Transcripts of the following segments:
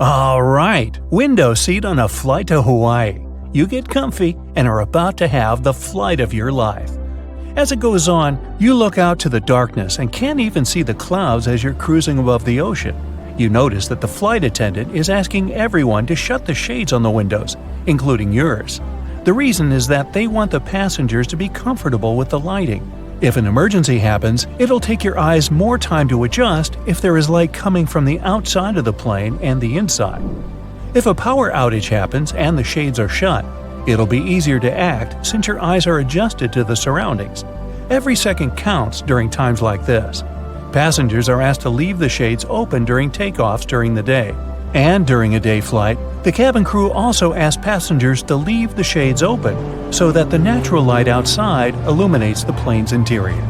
All right, window seat on a flight to Hawaii. You get comfy and are about to have the flight of your life. As it goes on, you look out to the darkness and can't even see the clouds as you're cruising above the ocean. You notice that the flight attendant is asking everyone to shut the shades on the windows, including yours. The reason is that they want the passengers to be comfortable with the lighting. If an emergency happens, it'll take your eyes more time to adjust if there is light coming from the outside of the plane and the inside. If a power outage happens and the shades are shut, it'll be easier to act since your eyes are adjusted to the surroundings. Every second counts during times like this. Passengers are asked to leave the shades open during takeoffs during the day. And during a day flight, the cabin crew also asks passengers to leave the shades open so that the natural light outside illuminates the plane's interior.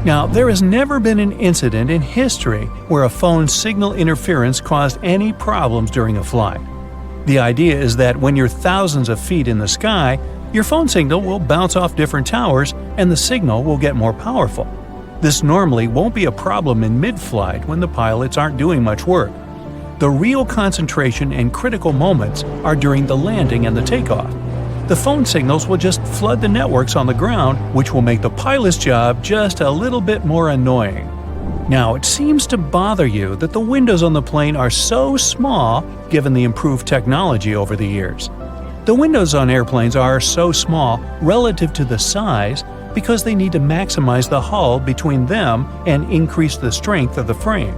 Now, there has never been an incident in history where a phone signal interference caused any problems during a flight. The idea is that when you're thousands of feet in the sky, your phone signal will bounce off different towers and the signal will get more powerful. This normally won't be a problem in mid-flight when the pilots aren't doing much work. The real concentration and critical moments are during the landing and the takeoff. The phone signals will just flood the networks on the ground, which will make the pilot's job just a little bit more annoying. Now, it seems to bother you that the windows on the plane are so small given the improved technology over the years. The windows on airplanes are so small relative to the size because they need to maximize the hull between them and increase the strength of the frame.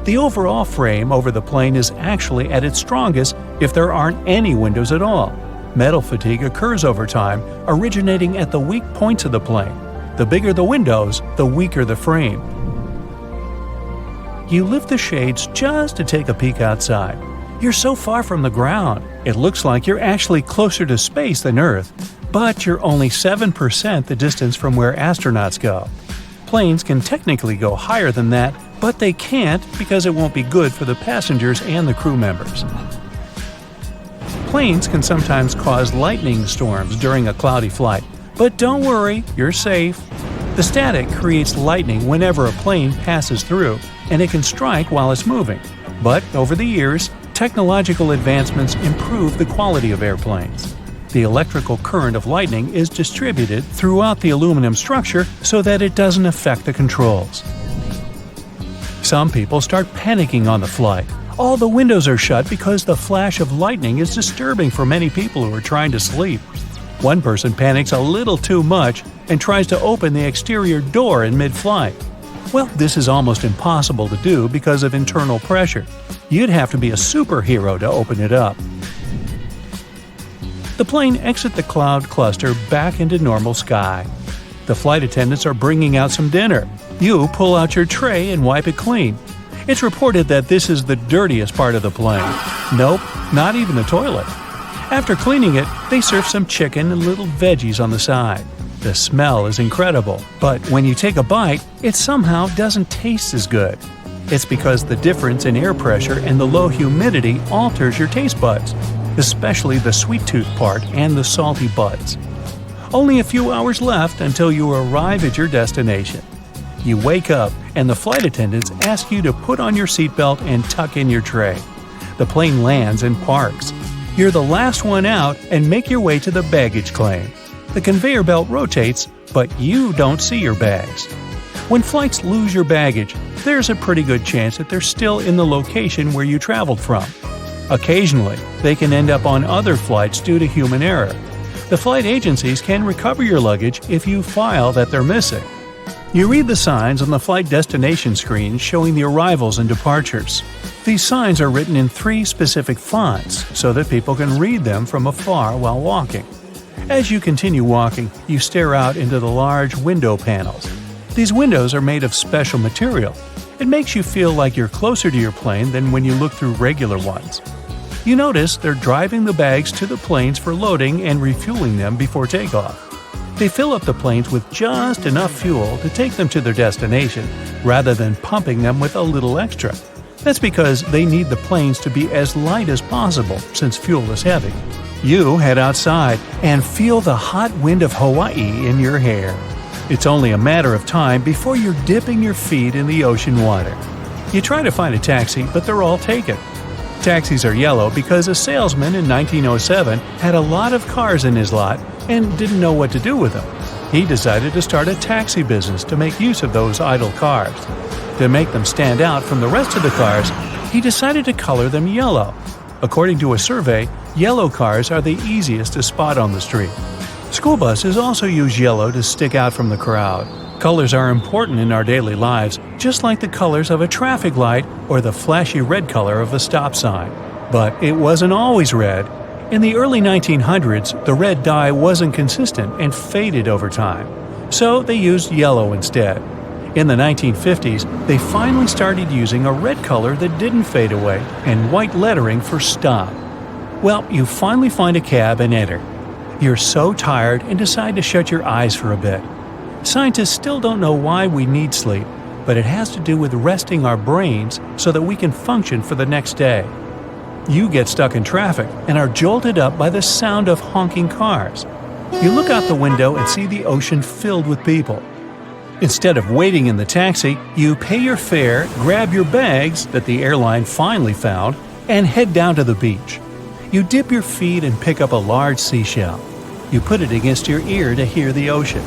The overall frame over the plane is actually at its strongest if there aren't any windows at all. Metal fatigue occurs over time, originating at the weak points of the plane. The bigger the windows, the weaker the frame. You lift the shades just to take a peek outside. You're so far from the ground, it looks like you're actually closer to space than Earth, but you're only 7% the distance from where astronauts go. Planes can technically go higher than that, but they can't because it won't be good for the passengers and the crew members. Planes can sometimes cause lightning storms during a cloudy flight, but don't worry, you're safe. The static creates lightning whenever a plane passes through, and it can strike while it's moving. But over the years, technological advancements improve the quality of airplanes. The electrical current of lightning is distributed throughout the aluminum structure so that it doesn't affect the controls. Some people start panicking on the flight. All the windows are shut because the flash of lightning is disturbing for many people who are trying to sleep. One person panics a little too much and tries to open the exterior door in mid-flight. Well, this is almost impossible to do because of internal pressure. You'd have to be a superhero to open it up. The plane exits the cloud cluster back into normal sky. The flight attendants are bringing out some dinner. You pull out your tray and wipe it clean. It's reported that this is the dirtiest part of the plane. Nope, not even the toilet. After cleaning it, they serve some chicken and little veggies on the side. The smell is incredible, but when you take a bite, it somehow doesn't taste as good. It's because the difference in air pressure and the low humidity alters your taste buds, especially the sweet tooth part and the salty buds. Only a few hours left until you arrive at your destination. You wake up and the flight attendants ask you to put on your seatbelt and tuck in your tray. The plane lands and parks. You're the last one out and make your way to the baggage claim. The conveyor belt rotates, but you don't see your bags. When flights lose your baggage, there's a pretty good chance that they're still in the location where you traveled from. Occasionally, they can end up on other flights due to human error. The flight agencies can recover your luggage if you file that they're missing. You read the signs on the flight destination screen showing the arrivals and departures. These signs are written in 3 specific fonts so that people can read them from afar while walking. As you continue walking, you stare out into the large window panels. These windows are made of special material. It makes you feel like you're closer to your plane than when you look through regular ones. You notice they're driving the bags to the planes for loading and refueling them before takeoff. They fill up the planes with just enough fuel to take them to their destination, rather than pumping them with a little extra. That's because they need the planes to be as light as possible since fuel is heavy. You head outside and feel the hot wind of Hawaii in your hair. It's only a matter of time before you're dipping your feet in the ocean water. You try to find a taxi, but they're all taken. taxis are yellow because a salesman in 1907 had a lot of cars in his lot and didn't know what to do with them. He decided to start a taxi business to make use of those idle cars. To make them stand out from the rest of the cars, he decided to color them yellow. According to a survey, yellow cars are the easiest to spot on the street. School buses also use yellow to stick out from the crowd. Colors are important in our daily lives, just like the colors of a traffic light or the flashy red color of a stop sign. But it wasn't always red. In the early 1900s, the red dye wasn't consistent and faded over time, so they used yellow instead. In the 1950s, they finally started using a red color that didn't fade away and white lettering for stop. Well, you finally find a cab and enter. You're so tired and decide to shut your eyes for a bit. Scientists still don't know why we need sleep, but it has to do with resting our brains so that we can function for the next day. You get stuck in traffic and are jolted up by the sound of honking cars. You look out the window and see the ocean filled with people. Instead of waiting in the taxi, you pay your fare, grab your bags that the airline finally found, and head down to the beach. You dip your feet and pick up a large seashell. You put it against your ear to hear the ocean.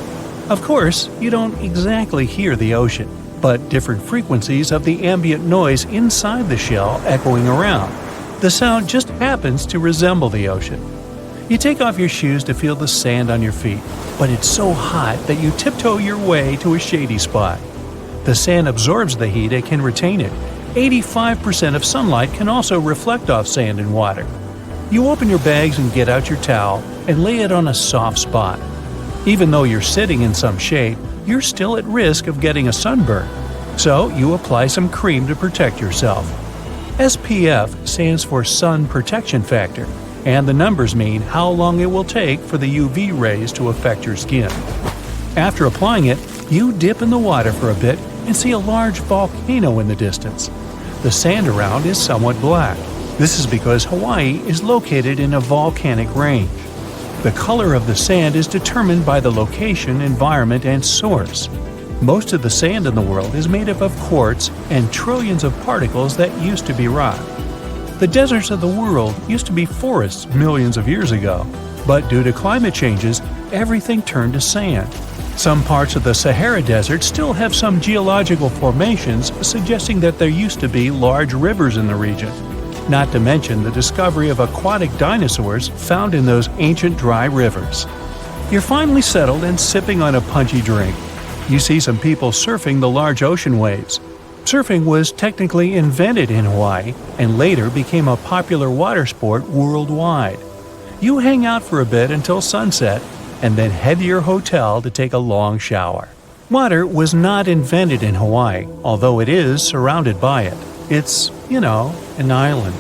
Of course, you don't exactly hear the ocean, but different frequencies of the ambient noise inside the shell echoing around. The sound just happens to resemble the ocean. You take off your shoes to feel the sand on your feet, but it's so hot that you tiptoe your way to a shady spot. The sand absorbs the heat and can retain it. 85% of sunlight can also reflect off sand and water. You open your bags and get out your towel and lay it on a soft spot. Even though you're sitting in some shade, you're still at risk of getting a sunburn. So you apply some cream to protect yourself. SPF stands for Sun Protection Factor, and the numbers mean how long it will take for the UV rays to affect your skin. After applying it, you dip in the water for a bit and see a large volcano in the distance. The sand around is somewhat black. This is because Hawaii is located in a volcanic range. The color of the sand is determined by the location, environment, and source. Most of the sand in the world is made up of quartz and trillions of particles that used to be rock. The deserts of the world used to be forests millions of years ago, but due to climate changes, everything turned to sand. Some parts of the Sahara Desert still have some geological formations suggesting that there used to be large rivers in the region. Not to mention the discovery of aquatic dinosaurs found in those ancient dry rivers. You're finally settled and sipping on a punchy drink. You see some people surfing the large ocean waves. Surfing was technically invented in Hawaii and later became a popular water sport worldwide. You hang out for a bit until sunset and then head to your hotel to take a long shower. Water was not invented in Hawaii, although it is surrounded by it. It's, an island.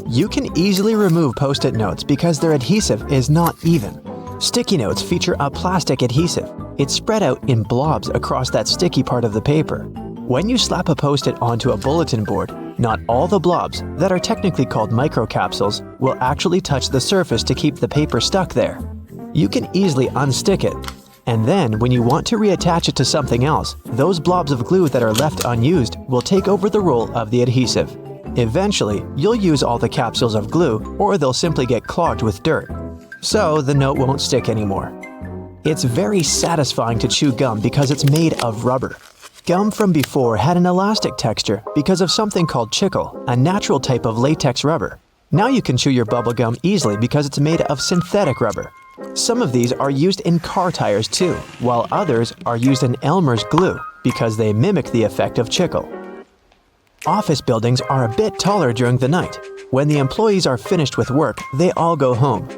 You can easily remove Post-it notes because their adhesive is not even. Sticky notes feature a plastic adhesive. It's spread out in blobs across that sticky part of the paper. When you slap a Post-it onto a bulletin board, not all the blobs, that are technically called microcapsules, will actually touch the surface to keep the paper stuck there. You can easily unstick it. And then, when you want to reattach it to something else, those blobs of glue that are left unused will take over the role of the adhesive. Eventually, you'll use all the capsules of glue, or they'll simply get clogged with dirt. So the note won't stick anymore. It's very satisfying to chew gum because it's made of rubber. Gum from before had an elastic texture because of something called chicle, a natural type of latex rubber. Now you can chew your bubble gum easily because it's made of synthetic rubber. Some of these are used in car tires too, while others are used in Elmer's glue because they mimic the effect of chicle. Office buildings are a bit taller during the night. When the employees are finished with work, they all go home.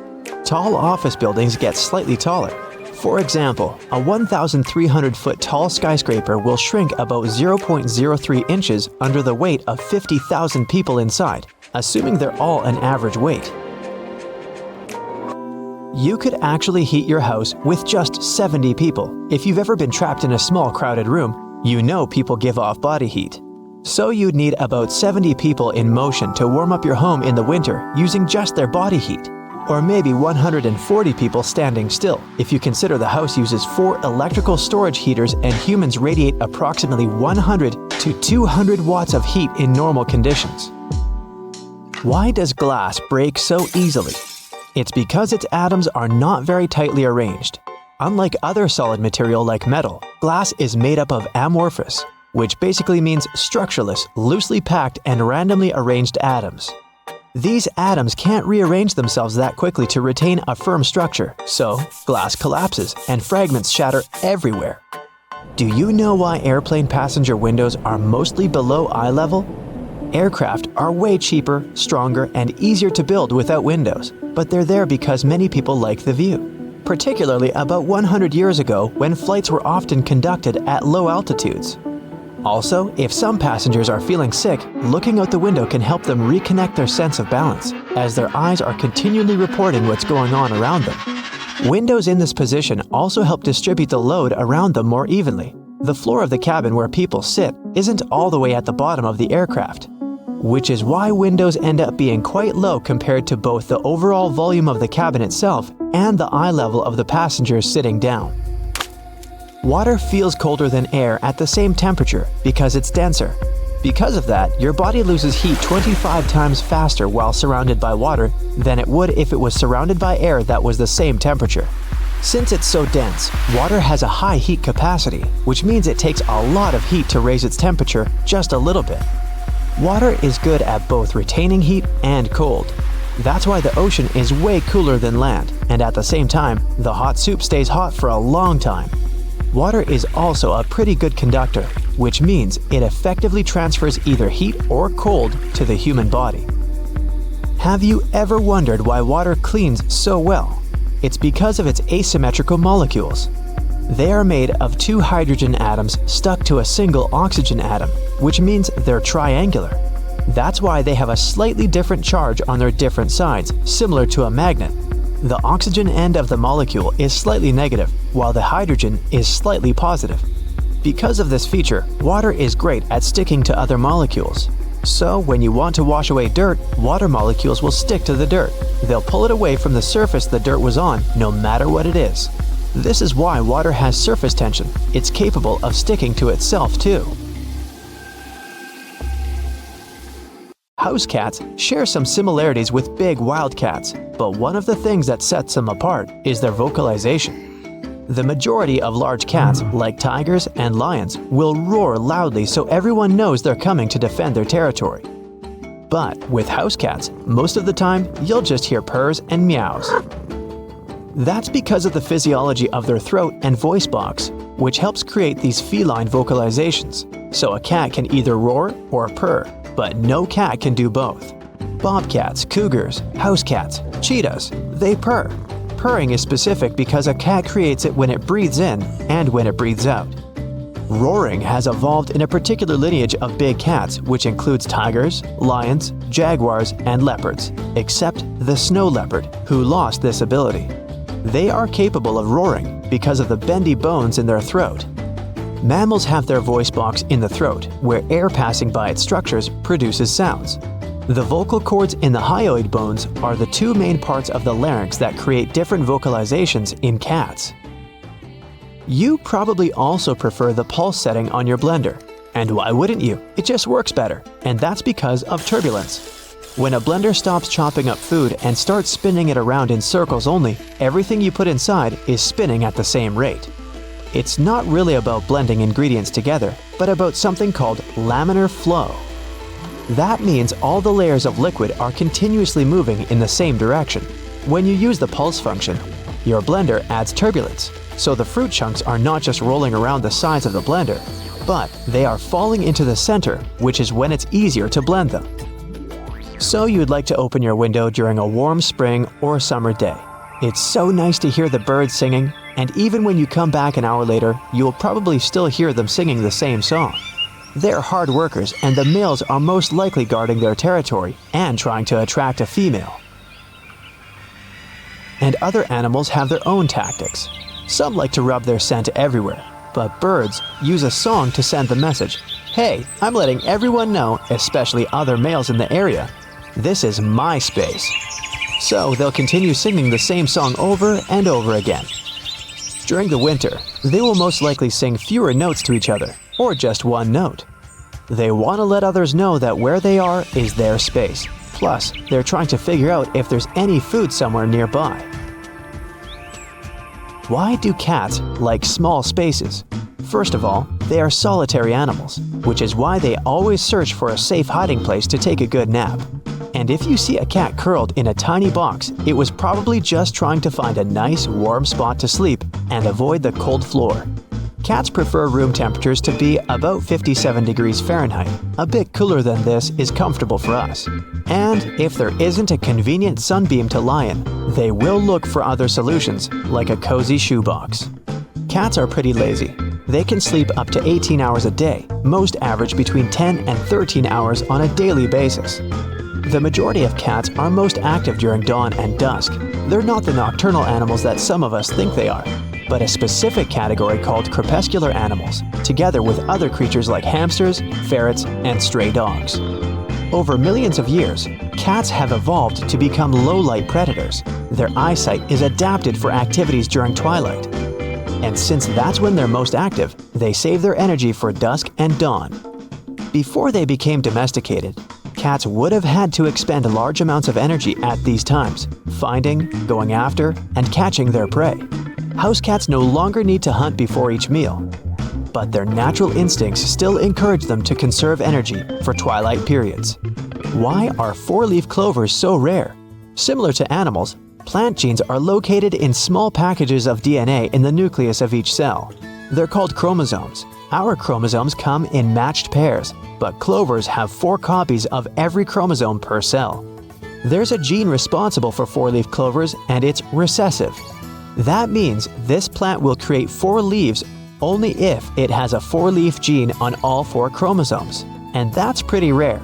Tall office buildings get slightly taller. For example, a 1,300-foot tall skyscraper will shrink about 0.03 inches under the weight of 50,000 people inside, assuming they're all an average weight. You could actually heat your house with just 70 people. If you've ever been trapped in a small crowded room, you know people give off body heat. So you'd need about 70 people in motion to warm up your home in the winter using just their body heat. or maybe 140 people standing still, if you consider the house uses 4 electrical storage heaters and humans radiate approximately 100 to 200 watts of heat in normal conditions. Why does glass break so easily? It's because its atoms are not very tightly arranged. Unlike other solid material like metal, glass is made up of amorphous, which basically means structureless, loosely packed and randomly arranged atoms. These atoms can't rearrange themselves that quickly to retain a firm structure, so glass collapses and fragments shatter everywhere. Do you know why airplane passenger windows are mostly below eye level? Aircraft are way cheaper, stronger, and easier to build without windows, but they're there because many people like the view, particularly about 100 years ago when flights were often conducted at low altitudes. Also, if some passengers are feeling sick, looking out the window can help them reconnect their sense of balance, as their eyes are continually reporting what's going on around them. Windows in this position also help distribute the load around them more evenly. The floor of the cabin where people sit isn't all the way at the bottom of the aircraft, which is why windows end up being quite low compared to both the overall volume of the cabin itself and the eye level of the passengers sitting down. Water feels colder than air at the same temperature because it's denser. Because of that, your body loses heat 25 times faster while surrounded by water than it would if it was surrounded by air that was the same temperature. Since it's so dense, water has a high heat capacity, which means it takes a lot of heat to raise its temperature just a little bit. Water is good at both retaining heat and cold. That's why the ocean is way cooler than land, and at the same time, the hot soup stays hot for a long time. Water is also a pretty good conductor, which means it effectively transfers either heat or cold to the human body. Have you ever wondered why water cleans so well? It's because of its asymmetrical molecules. They are made of 2 hydrogen atoms stuck to a single oxygen atom, which means they're triangular. That's why they have a slightly different charge on their different sides, similar to a magnet. The oxygen end of the molecule is slightly negative, while the hydrogen is slightly positive. Because of this feature, water is great at sticking to other molecules. So when you want to wash away dirt, water molecules will stick to the dirt. They'll pull it away from the surface the dirt was on, no matter what it is. This is why water has surface tension. It's capable of sticking to itself too. House cats share some similarities with big wild cats, but one of the things that sets them apart is their vocalization. The majority of large cats, like tigers and lions, will roar loudly so everyone knows they're coming to defend their territory. But with house cats, most of the time, you'll just hear purrs and meows. That's because of the physiology of their throat and voice box, which helps create these feline vocalizations. So a cat can either roar or purr, but no cat can do both. Bobcats, cougars, house cats, cheetahs, they purr. Purring is specific because a cat creates it when it breathes in and when it breathes out. Roaring has evolved in a particular lineage of big cats, which includes tigers, lions, jaguars, and leopards, except the snow leopard, who lost this ability. They are capable of roaring because of the bendy bones in their throat. Mammals have their voice box in the throat, where air passing by its structures produces sounds. The vocal cords in the hyoid bones are the 2 main parts of the larynx that create different vocalizations in cats. You probably also prefer the pulse setting on your blender. And why wouldn't you? It just works better, and that's because of turbulence. When a blender stops chopping up food and starts spinning it around in circles only, everything you put inside is spinning at the same rate. It's not really about blending ingredients together, but about something called laminar flow. That means all the layers of liquid are continuously moving in the same direction. When you use the pulse function, your blender adds turbulence, so the fruit chunks are not just rolling around the sides of the blender, but they are falling into the center, which is when it's easier to blend them. So you'd like to open your window during a warm spring or summer day. It's so nice to hear the birds singing, and even when you come back an hour later, you'll probably still hear them singing the same song. They're hard workers, and the males are most likely guarding their territory and trying to attract a female. And other animals have their own tactics. Some like to rub their scent everywhere, but birds use a song to send the message, "Hey, I'm letting everyone know, especially other males in the area, this is my space." so they'll continue singing the same song over and over again. During the winter, they will most likely sing fewer notes to each other, or just one note. They want to let others know that where they are is their space. Plus, they're trying to figure out if there's any food somewhere nearby. Why do cats like small spaces? First of all, they are solitary animals, which is why they always search for a safe hiding place to take a good nap. And if you see a cat curled in a tiny box, it was probably just trying to find a nice, warm spot to sleep and avoid the cold floor. Cats prefer room temperatures to be about 57 degrees Fahrenheit. A bit cooler than this is comfortable for us. And if there isn't a convenient sunbeam to lie in, they will look for other solutions, like a cozy shoebox. Cats are pretty lazy. They can sleep up to 18 hours a day, most average between 10 and 13 hours on a daily basis. The majority of cats are most active during dawn and dusk. They're not the nocturnal animals that some of us think they are, but a specific category called crepuscular animals, together with other creatures like hamsters, ferrets, and stray dogs. Over millions of years, cats have evolved to become low-light predators. Their eyesight is adapted for activities during twilight. And since that's when they're most active, they save their energy for dusk and dawn. Before they became domesticated, cats would have had to expend large amounts of energy at these times, finding, going after, and catching their prey. House cats no longer need to hunt before each meal, but their natural instincts still encourage them to conserve energy for twilight periods. Why are four-leaf clovers so rare? Similar to animals, plant genes are located in small packages of DNA in the nucleus of each cell. They're called chromosomes. Our chromosomes come in matched pairs, but clovers have 4 copies of every chromosome per cell. There's a gene responsible for four-leaf clovers, and it's recessive. That means this plant will create 4 leaves only if it has a 4-leaf gene on all 4 chromosomes, and that's pretty rare.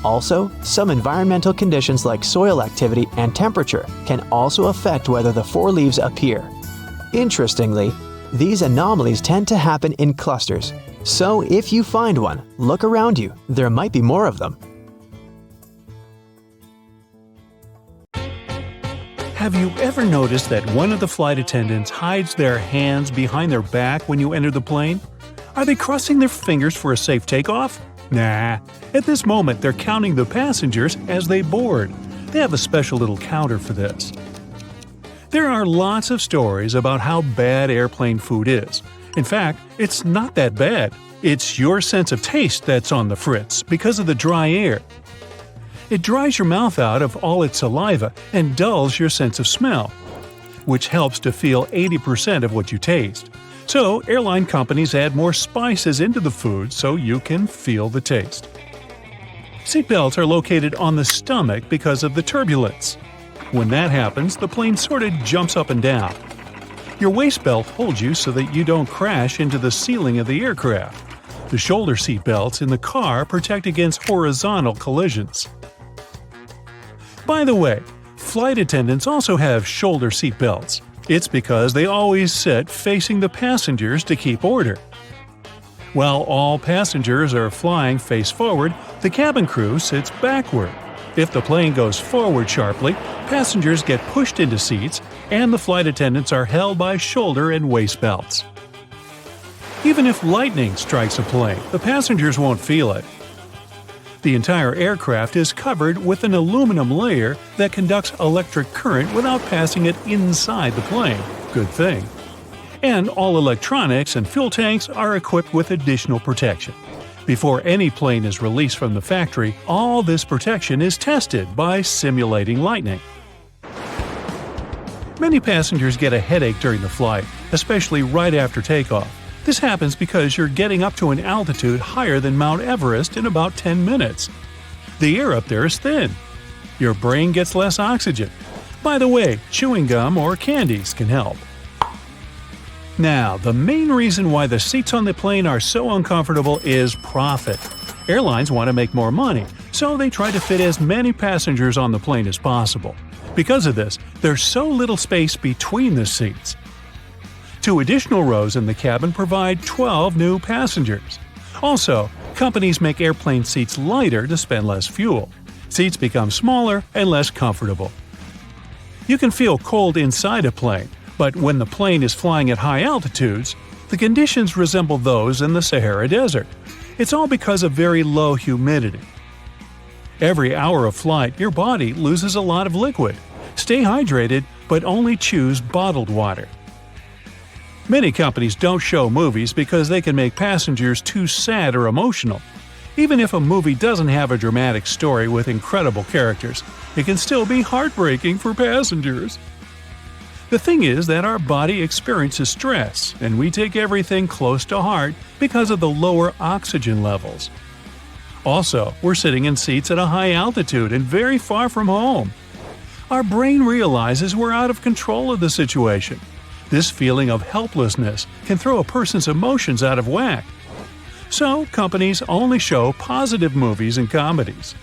Also, some environmental conditions like soil activity and temperature can also affect whether the 4 leaves appear. Interestingly, these anomalies tend to happen in clusters, so if you find one, look around you, there might be more of them. Have you ever noticed that one of the flight attendants hides their hands behind their back when you enter the plane? Are they crossing their fingers for a safe takeoff? Nah. At this moment, they're counting the passengers as they board. They have a special little counter for this. There are lots of stories about how bad airplane food is. In fact, it's not that bad. It's your sense of taste that's on the fritz because of the dry air. It dries your mouth out of all its saliva and dulls your sense of smell, which helps to feel 80% of what you taste. So, airline companies add more spices into the food so you can feel the taste. Seatbelts are located on the stomach because of the turbulence. When that happens, the plane sort of jumps up and down. Your waist belt holds you so that you don't crash into the ceiling of the aircraft. The shoulder seat belts in the car protect against horizontal collisions. By the way, flight attendants also have shoulder seat belts. It's because they always sit facing the passengers to keep order. While all passengers are flying face forward, the cabin crew sits backward. If the plane goes forward sharply, passengers get pushed into seats, and the flight attendants are held by shoulder and waist belts. Even if lightning strikes a plane, the passengers won't feel it. The entire aircraft is covered with an aluminum layer that conducts electric current without passing it inside the plane. Good thing. And all electronics and fuel tanks are equipped with additional protection. Before any plane is released from the factory, all this protection is tested by simulating lightning. Many passengers get a headache during the flight, especially right after takeoff. This happens because you're getting up to an altitude higher than Mount Everest in about 10 minutes. The air up there is thin. Your brain gets less oxygen. By the way, chewing gum or candies can help. Now, the main reason why the seats on the plane are so uncomfortable is profit. Airlines want to make more money, so they try to fit as many passengers on the plane as possible. Because of this, there's so little space between the seats. 2 additional rows in the cabin provide 12 new passengers. Also, companies make airplane seats lighter to spend less fuel. Seats become smaller and less comfortable. You can feel cold inside a plane, but when the plane is flying at high altitudes, the conditions resemble those in the Sahara Desert. It's all because of very low humidity. Every hour of flight, your body loses a lot of liquid. Stay hydrated, but only choose bottled water. Many companies don't show movies because they can make passengers too sad or emotional. Even if a movie doesn't have a dramatic story with incredible characters, it can still be heartbreaking for passengers. The thing is that our body experiences stress, and we take everything close to heart because of the lower oxygen levels. Also, we're sitting in seats at a high altitude and very far from home. Our brain realizes we're out of control of the situation. This feeling of helplessness can throw a person's emotions out of whack. So, companies only show positive movies and comedies.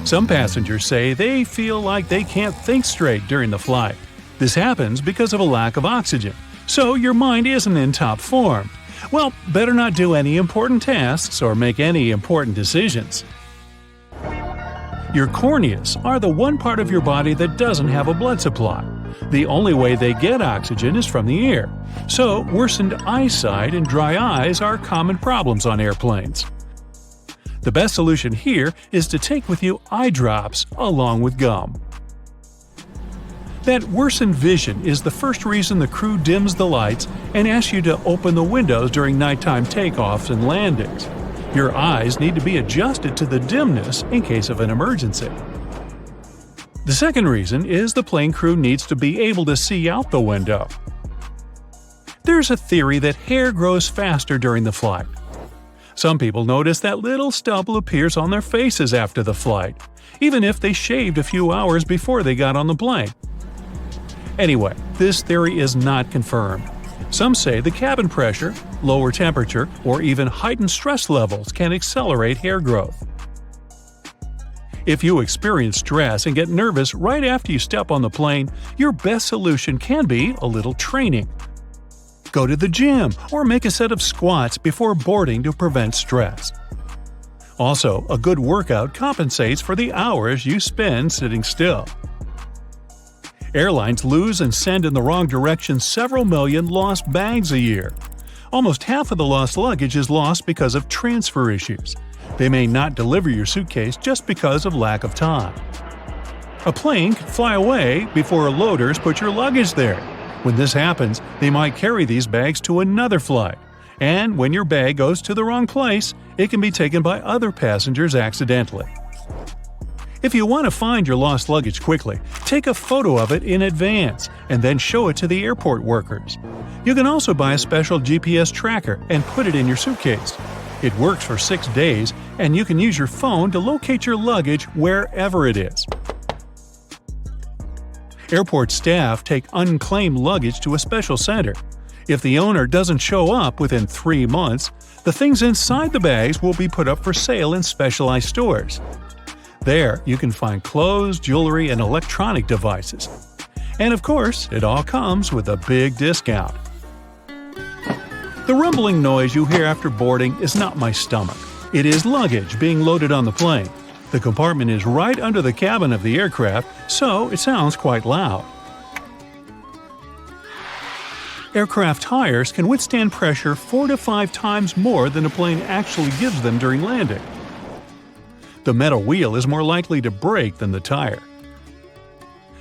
Some passengers say they feel like they can't think straight during the flight. This happens because of a lack of oxygen, so your mind isn't in top form. Well, better not do any important tasks or make any important decisions. Your corneas are the one part of your body that doesn't have a blood supply. The only way they get oxygen is from the air. So, worsened eyesight and dry eyes are common problems on airplanes. The best solution here is to take with you eye drops along with gum. That worsened vision is the first reason the crew dims the lights and asks you to open the windows during nighttime takeoffs and landings. Your eyes need to be adjusted to the dimness in case of an emergency. The second reason is the plane crew needs to be able to see out the window. There's a theory that hair grows faster during the flight. Some people notice that little stubble appears on their faces after the flight, even if they shaved a few hours before they got on the plane. Anyway, this theory is not confirmed. Some say the cabin pressure, lower temperature, or even heightened stress levels can accelerate hair growth. If you experience stress and get nervous right after you step on the plane, your best solution can be a little training. Go to the gym or make a set of squats before boarding to prevent stress. Also, a good workout compensates for the hours you spend sitting still. Airlines lose and send in the wrong direction several million lost bags a year. Almost half of the lost luggage is lost because of transfer issues. They may not deliver your suitcase just because of lack of time. A plane can fly away before loaders put your luggage there. When this happens, they might carry these bags to another flight. And when your bag goes to the wrong place, it can be taken by other passengers accidentally. If you want to find your lost luggage quickly, take a photo of it in advance and then show it to the airport workers. You can also buy a special GPS tracker and put it in your suitcase. It works for 6 days, and you can use your phone to locate your luggage wherever it is. Airport staff take unclaimed luggage to a special center. If the owner doesn't show up within 3 months, the things inside the bags will be put up for sale in specialized stores. There, you can find clothes, jewelry, and electronic devices. And of course, it all comes with a big discount. The rumbling noise you hear after boarding is not my stomach. It is luggage being loaded on the plane. The compartment is right under the cabin of the aircraft, so it sounds quite loud. Aircraft tires can withstand pressure 4 to 5 times more than a plane actually gives them during landing. The metal wheel is more likely to break than the tire.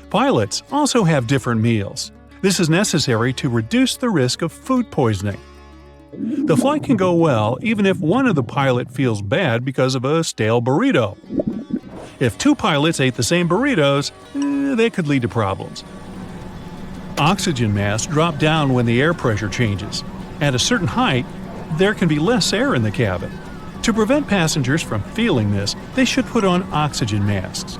Pilots also have different meals. This is necessary to reduce the risk of food poisoning. The flight can go well even if one of the pilot feels bad because of a stale burrito. If 2 pilots ate the same burritos, they could lead to problems. Oxygen masks drop down when the air pressure changes. At a certain height, there can be less air in the cabin. To prevent passengers from feeling this, they should put on oxygen masks.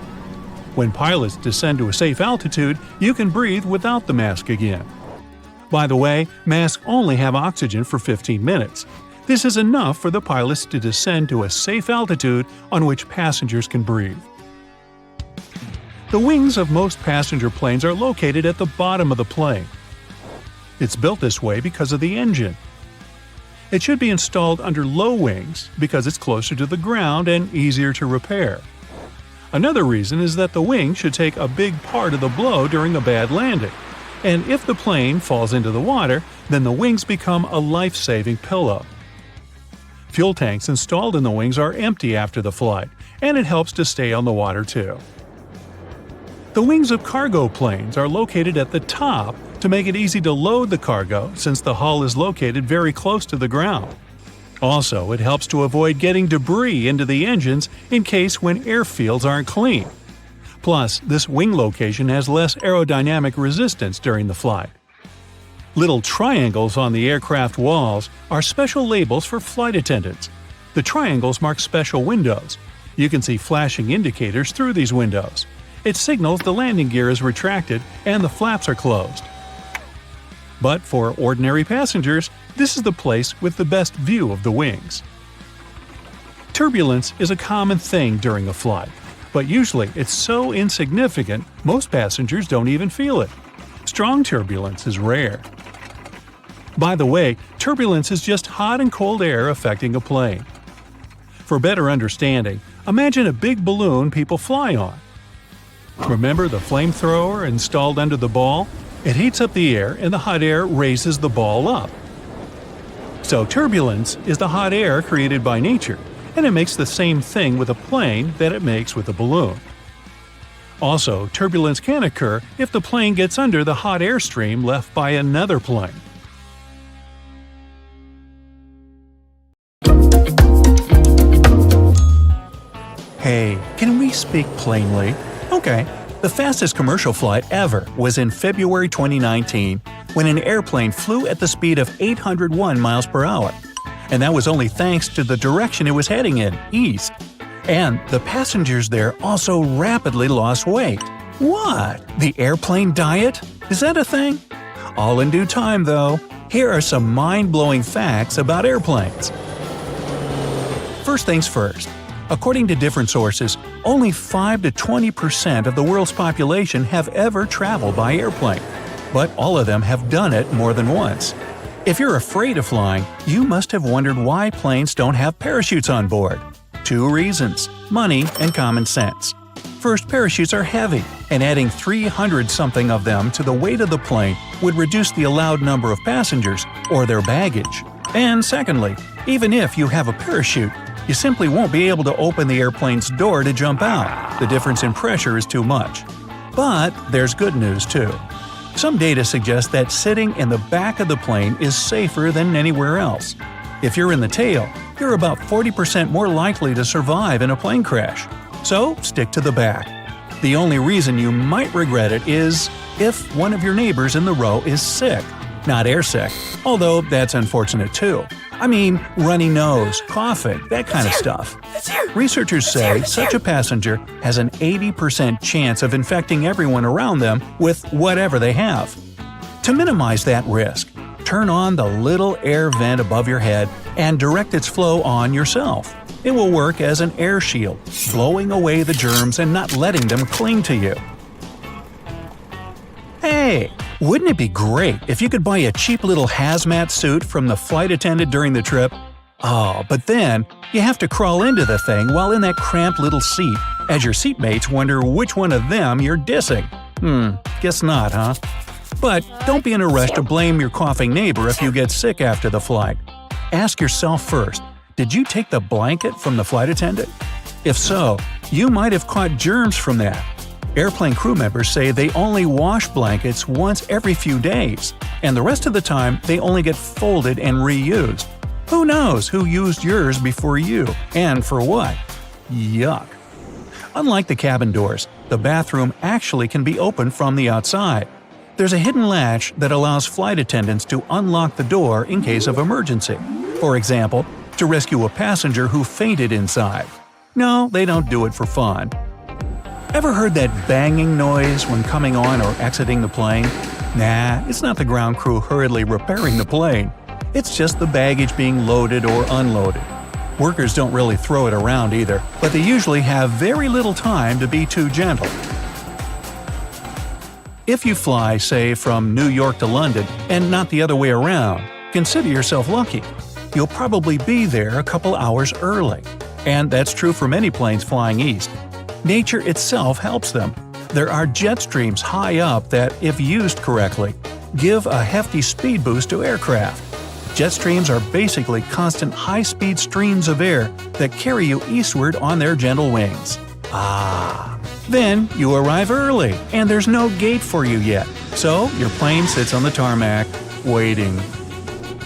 When pilots descend to a safe altitude, you can breathe without the mask again. By the way, masks only have oxygen for 15 minutes. This is enough for the pilots to descend to a safe altitude on which passengers can breathe. The wings of most passenger planes are located at the bottom of the plane. It's built this way because of the engine. It should be installed under low wings because it's closer to the ground and easier to repair. Another reason is that the wing should take a big part of the blow during a bad landing. And if the plane falls into the water, then the wings become a life-saving pillow. Fuel tanks installed in the wings are empty after the flight, and it helps to stay on the water too. The wings of cargo planes are located at the top to make it easy to load the cargo since the hull is located very close to the ground. Also, it helps to avoid getting debris into the engines in case when airfields aren't clean. Plus, this wing location has less aerodynamic resistance during the flight. Little triangles on the aircraft walls are special labels for flight attendants. The triangles mark special windows. You can see flashing indicators through these windows. It signals the landing gear is retracted and the flaps are closed. But for ordinary passengers, this is the place with the best view of the wings. Turbulence is a common thing during a flight, but usually it's so insignificant most passengers don't even feel it. Strong turbulence is rare. By the way, turbulence is just hot and cold air affecting a plane. For better understanding, imagine a big balloon people fly on. Remember the flamethrower installed under the ball? It heats up the air and the hot air raises the ball up. So turbulence is the hot air created by nature, and it makes the same thing with a plane that it makes with a balloon. Also, turbulence can occur if the plane gets under the hot air stream left by another plane. Hey, can we speak plainly? Okay. The fastest commercial flight ever was in February 2019 when an airplane flew at the speed of 801 miles per hour. And that was only thanks to the direction it was heading in, east. And the passengers there also rapidly lost weight. What? The airplane diet? Is that a thing? All in due time, though. Here are some mind-blowing facts about airplanes. First things first. According to different sources, only 5 to 20% of the world's population have ever traveled by airplane. But all of them have done it more than once. If you're afraid of flying, you must have wondered why planes don't have parachutes on board. 2 reasons: money and common sense. First, parachutes are heavy, and adding 300-something of them to the weight of the plane would reduce the allowed number of passengers or their baggage. And secondly, even if you have a parachute, you simply won't be able to open the airplane's door to jump out. The difference in pressure is too much. But there's good news too. Some data suggest that sitting in the back of the plane is safer than anywhere else. If you're in the tail, you're about 40% more likely to survive in a plane crash. So stick to the back. The only reason you might regret it is if one of your neighbors in the row is sick, not airsick, although that's unfortunate too. I mean, runny nose, coughing, that kind of stuff. Researchers say such a passenger has an 80% chance of infecting everyone around them with whatever they have. To minimize that risk, turn on the little air vent above your head and direct its flow on yourself. It will work as an air shield, blowing away the germs and not letting them cling to you. Hey! Wouldn't it be great if you could buy a cheap little hazmat suit from the flight attendant during the trip? Oh, but then you have to crawl into the thing while in that cramped little seat, as your seatmates wonder which one of them you're dissing. Guess not, huh? But don't be in a rush to blame your coughing neighbor if you get sick after the flight. Ask yourself first, did you take the blanket from the flight attendant? If so, you might have caught germs from that. Airplane crew members say they only wash blankets once every few days, and the rest of the time they only get folded and reused. Who knows who used yours before you, and for what? Yuck. Unlike the cabin doors, the bathroom actually can be opened from the outside. There's a hidden latch that allows flight attendants to unlock the door in case of emergency. For example, to rescue a passenger who fainted inside. No, they don't do it for fun. Ever heard that banging noise when coming on or exiting the plane? Nah, it's not the ground crew hurriedly repairing the plane. It's just the baggage being loaded or unloaded. Workers don't really throw it around either, but they usually have very little time to be too gentle. If you fly, say, from New York to London and not the other way around, consider yourself lucky. You'll probably be there a couple hours early. And that's true for many planes flying east. Nature itself helps them. There are jet streams high up that, if used correctly, give a hefty speed boost to aircraft. Jet streams are basically constant high-speed streams of air that carry you eastward on their gentle wings. Then you arrive early, and there's no gate for you yet, so your plane sits on the tarmac, waiting.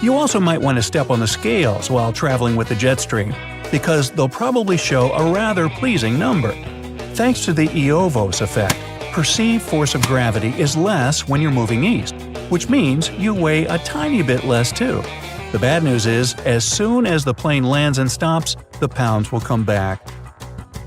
You also might want to step on the scales while traveling with the jet stream, because they'll probably show a rather pleasing number. Thanks to the Eötvös effect, perceived force of gravity is less when you're moving east, which means you weigh a tiny bit less too. The bad news is, as soon as the plane lands and stops, the pounds will come back.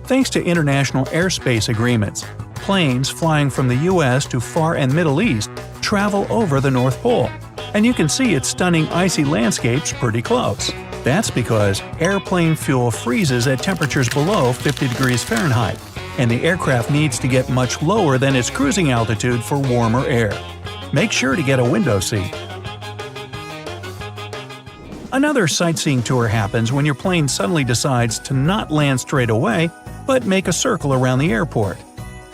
Thanks to international airspace agreements, planes flying from the US to Far and Middle East travel over the North Pole, and you can see its stunning icy landscapes pretty close. That's because airplane fuel freezes at temperatures below 50 degrees Fahrenheit, and the aircraft needs to get much lower than its cruising altitude for warmer air. Make sure to get a window seat. Another sightseeing tour happens when your plane suddenly decides to not land straight away, but make a circle around the airport.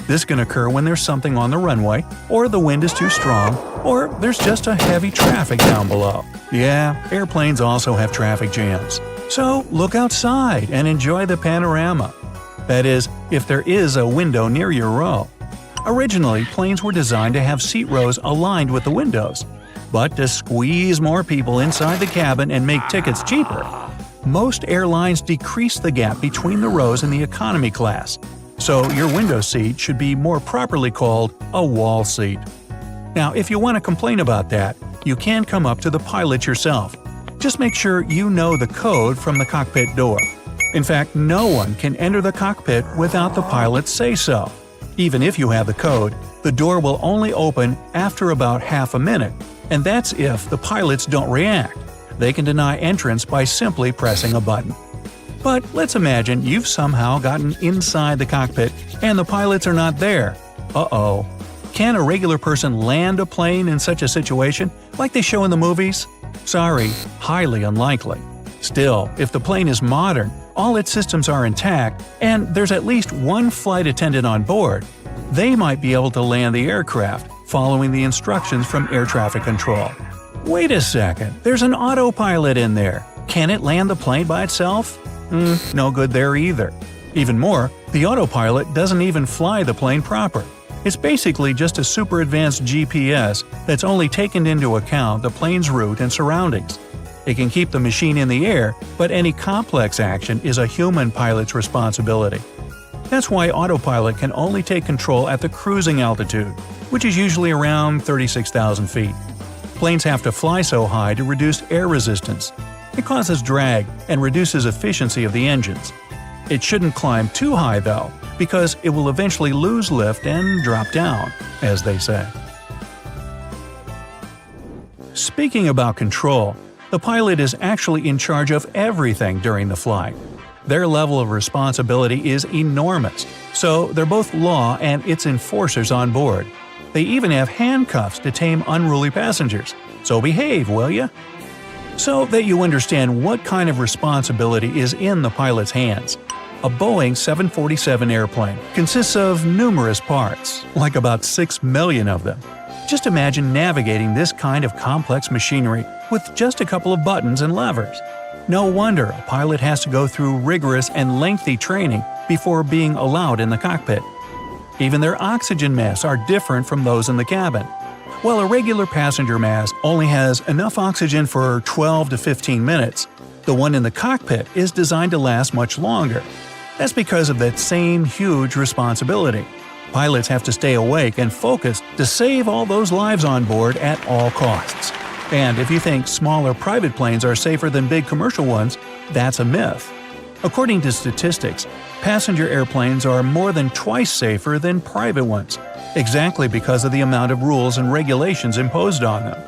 This can occur when there's something on the runway, or the wind is too strong, or there's just a heavy traffic down below. Yeah, airplanes also have traffic jams. So look outside and enjoy the panorama. That is, if there is a window near your row. Originally, planes were designed to have seat rows aligned with the windows. But to squeeze more people inside the cabin and make tickets cheaper, most airlines decrease the gap between the rows in the economy class. So your window seat should be more properly called a wall seat. Now, if you want to complain about that, you can come up to the pilot yourself. Just make sure you know the code from the cockpit door. In fact, no one can enter the cockpit without the pilot say so. Even if you have the code, the door will only open after about half a minute, and that's if the pilots don't react. They can deny entrance by simply pressing a button. But let's imagine you've somehow gotten inside the cockpit and the pilots are not there. Uh-oh. Can a regular person land a plane in such a situation, like they show in the movies? Sorry, highly unlikely. Still, if the plane is modern, all its systems are intact, and there's at least one flight attendant on board, they might be able to land the aircraft, following the instructions from air traffic control. Wait a second, there's an autopilot in there. Can it land the plane by itself? No good there either. Even more, the autopilot doesn't even fly the plane proper. It's basically just a super advanced GPS that's only taken into account the plane's route and surroundings. It can keep the machine in the air, but any complex action is a human pilot's responsibility. That's why autopilot can only take control at the cruising altitude, which is usually around 36,000 feet. Planes have to fly so high to reduce air resistance. It causes drag and reduces efficiency of the engines. It shouldn't climb too high though, because it will eventually lose lift and drop down, as they say. Speaking about control, the pilot is actually in charge of everything during the flight. Their level of responsibility is enormous, so they're both law and its enforcers on board. They even have handcuffs to tame unruly passengers, so behave, will ya? So that you understand what kind of responsibility is in the pilot's hands. A Boeing 747 airplane consists of numerous parts, like about 6 million of them. Just imagine navigating this kind of complex machinery with just a couple of buttons and levers. No wonder a pilot has to go through rigorous and lengthy training before being allowed in the cockpit. Even their oxygen masks are different from those in the cabin. While a regular passenger mask only has enough oxygen for 12 to 15 minutes, the one in the cockpit is designed to last much longer. That's because of that same huge responsibility. Pilots have to stay awake and focused to save all those lives on board at all costs. And if you think smaller private planes are safer than big commercial ones, that's a myth. According to statistics, passenger airplanes are more than twice safer than private ones, exactly because of the amount of rules and regulations imposed on them.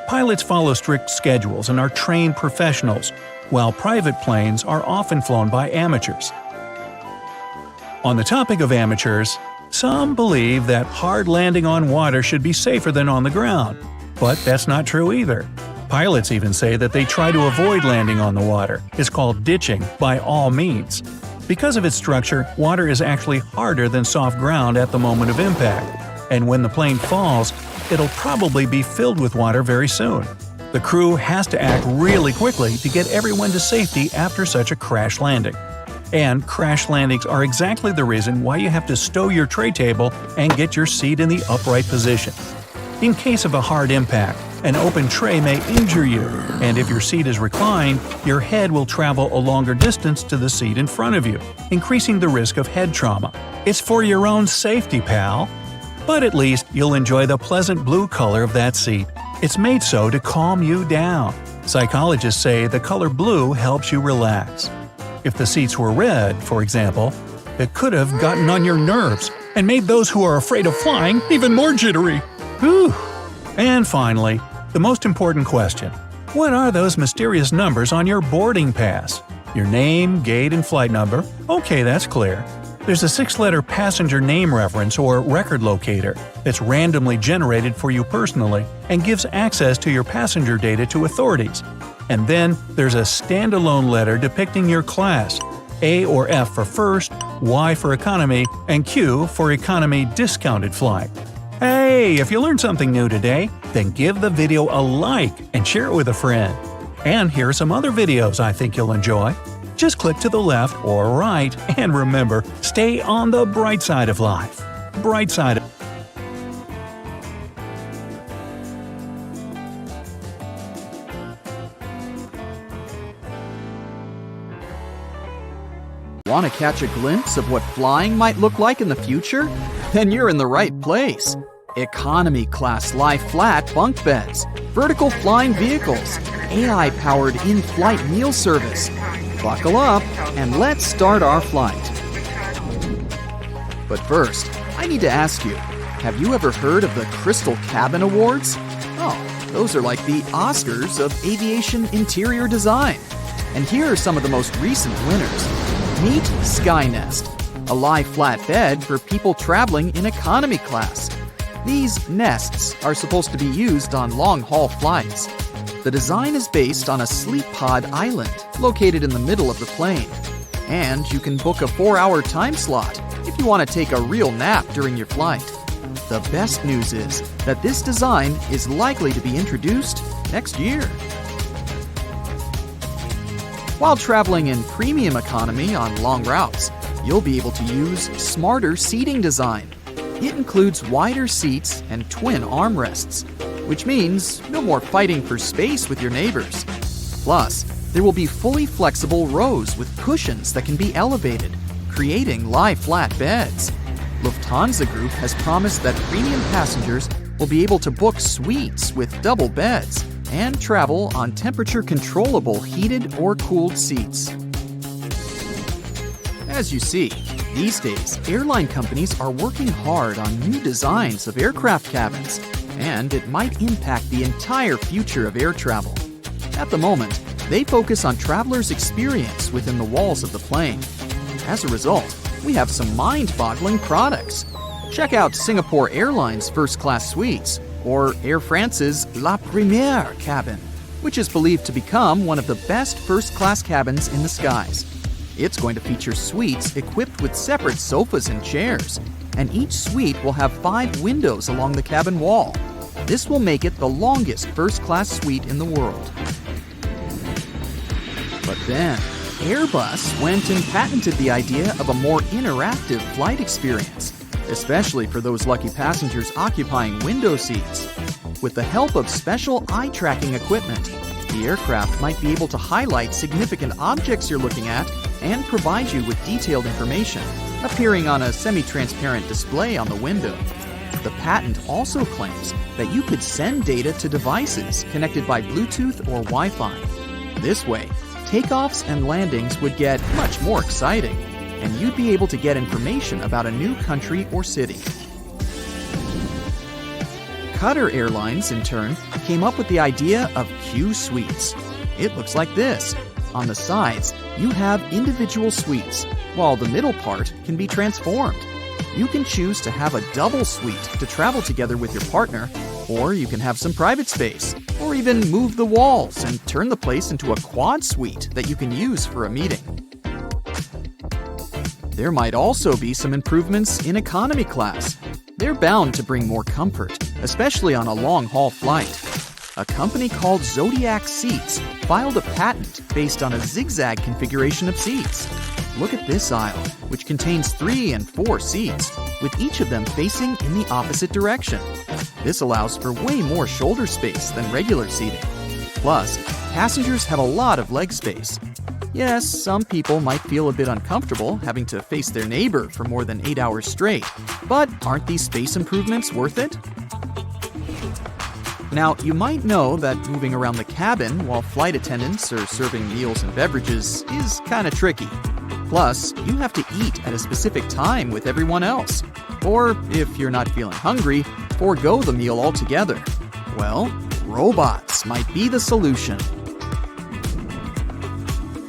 Pilots follow strict schedules and are trained professionals, while private planes are often flown by amateurs. On the topic of amateurs, some believe that hard landing on water should be safer than on the ground, but that's not true either. Pilots even say that they try to avoid landing on the water. It's called ditching by all means. Because of its structure, water is actually harder than soft ground at the moment of impact, and when the plane falls, it'll probably be filled with water very soon. The crew has to act really quickly to get everyone to safety after such a crash landing. And crash landings are exactly the reason why you have to stow your tray table and get your seat in the upright position. In case of a hard impact, an open tray may injure you, and if your seat is reclined, your head will travel a longer distance to the seat in front of you, increasing the risk of head trauma. It's for your own safety, pal. But at least you'll enjoy the pleasant blue color of that seat. It's made so to calm you down. Psychologists say the color blue helps you relax. If the seats were red, for example, it could have gotten on your nerves and made those who are afraid of flying even more jittery. Whew. And finally, the most important question. What are those mysterious numbers on your boarding pass? Your name, gate, and flight number? Okay, that's clear. There's a 6-letter passenger name reference or record locator that's randomly generated for you personally and gives access to your passenger data to authorities. And then there's a standalone letter depicting your class, A or F for first, Y for economy, and Q for economy discounted flight. Hey, if you learned something new today, then give the video a like and share it with a friend. And here are some other videos I think you'll enjoy. Just click to the left or right, and remember, stay on the bright side of life. Bright side of Want to catch a glimpse of what flying might look like in the future? Then you're in the right place. Economy class lie-flat bunk beds, vertical flying vehicles, AI-powered in-flight meal service. Buckle up and let's start our flight. But first, I need to ask you, have you ever heard of the Crystal Cabin Awards? Oh, those are like the Oscars of aviation interior design. And here are some of the most recent winners. Meet Skynest, a lie-flat bed for people traveling in economy class. These nests are supposed to be used on long-haul flights. The design is based on a sleep pod island located in the middle of the plane. And you can book a 4-hour time slot if you want to take a real nap during your flight. The best news is that this design is likely to be introduced next year. While traveling in premium economy on long routes, you'll be able to use smarter seating design. It includes wider seats and twin armrests, which means no more fighting for space with your neighbors. Plus, there will be fully flexible rows with cushions that can be elevated, creating lie-flat beds. Lufthansa Group has promised that premium passengers will be able to book suites with double beds and travel on temperature-controllable heated or cooled seats. As you see, these days, airline companies are working hard on new designs of aircraft cabins, and it might impact the entire future of air travel. At the moment, they focus on travelers' experience within the walls of the plane. As a result, we have some mind-boggling products. Check out Singapore Airlines first-class suites, or Air France's La Première cabin, which is believed to become one of the best first-class cabins in the skies. It's going to feature suites equipped with separate sofas and chairs, and each suite will have 5 windows along the cabin wall. This will make it the longest first-class suite in the world. But then, Airbus went and patented the idea of a more interactive flight experience, especially for those lucky passengers occupying window seats. With the help of special eye-tracking equipment, the aircraft might be able to highlight significant objects you're looking at and provide you with detailed information, appearing on a semi-transparent display on the window. The patent also claims that you could send data to devices connected by Bluetooth or Wi-Fi. This way, takeoffs and landings would get much more exciting, and you'd be able to get information about a new country or city. Qatar Airlines, in turn, came up with the idea of Q suites. It looks like this. On the sides, you have individual suites, while the middle part can be transformed. You can choose to have a double suite to travel together with your partner, or you can have some private space, or even move the walls and turn the place into a quad suite that you can use for a meeting. There might also be some improvements in economy class. They're bound to bring more comfort, especially on a long-haul flight. A company called Zodiac Seats filed a patent based on a zigzag configuration of seats. Look at this aisle, which contains 3 and 4 seats, with each of them facing in the opposite direction. This allows for way more shoulder space than regular seating. Plus, passengers have a lot of leg space. Yes, some people might feel a bit uncomfortable having to face their neighbor for more than 8 hours straight, but aren't these space improvements worth it? Now, you might know that moving around the cabin while flight attendants are serving meals and beverages is kind of tricky. Plus, you have to eat at a specific time with everyone else. Or, if you're not feeling hungry, forego the meal altogether. Well, robots might be the solution.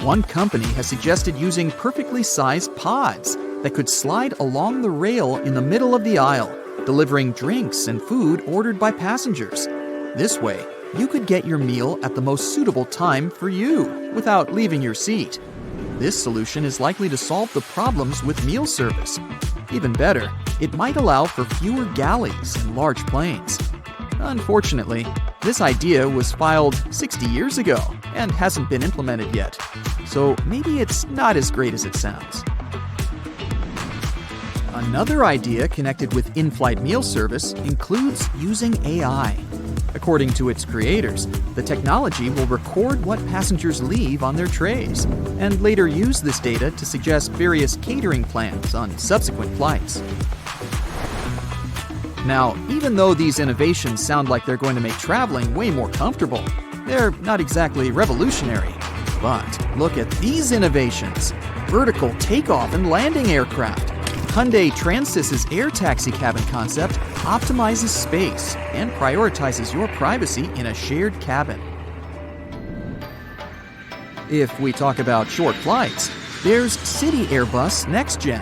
One company has suggested using perfectly sized pods that could slide along the rail in the middle of the aisle, delivering drinks and food ordered by passengers. This way, you could get your meal at the most suitable time for you without leaving your seat. This solution is likely to solve the problems with meal service. Even better, it might allow for fewer galleys in large planes. Unfortunately, this idea was filed 60 years ago and hasn't been implemented yet, so maybe it's not as great as it sounds. Another idea connected with in-flight meal service includes using AI. According to its creators, the technology will record what passengers leave on their trays and later use this data to suggest various catering plans on subsequent flights. Now, even though these innovations sound like they're going to make traveling way more comfortable, they're not exactly revolutionary. But look at these innovations. Vertical takeoff and landing aircraft. Hyundai Transys's air taxi cabin concept optimizes space and prioritizes your privacy in a shared cabin. If we talk about short flights, there's City Airbus Next Gen.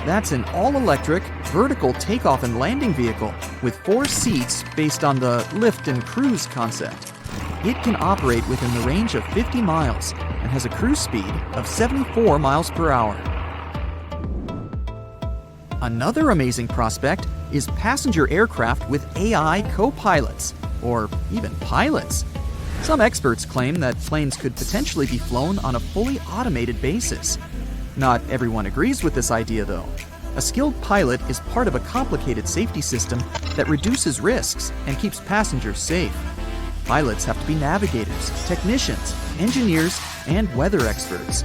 That's an all-electric, vertical takeoff and landing vehicle with 4 seats based on the lift and cruise concept. It can operate within the range of 50 miles and has a cruise speed of 74 miles per hour. Another amazing prospect is passenger aircraft with AI co-pilots, or even pilots. Some experts claim that planes could potentially be flown on a fully automated basis. Not everyone agrees with this idea, though. A skilled pilot is part of a complicated safety system that reduces risks and keeps passengers safe. Pilots have to be navigators, technicians, engineers, and weather experts.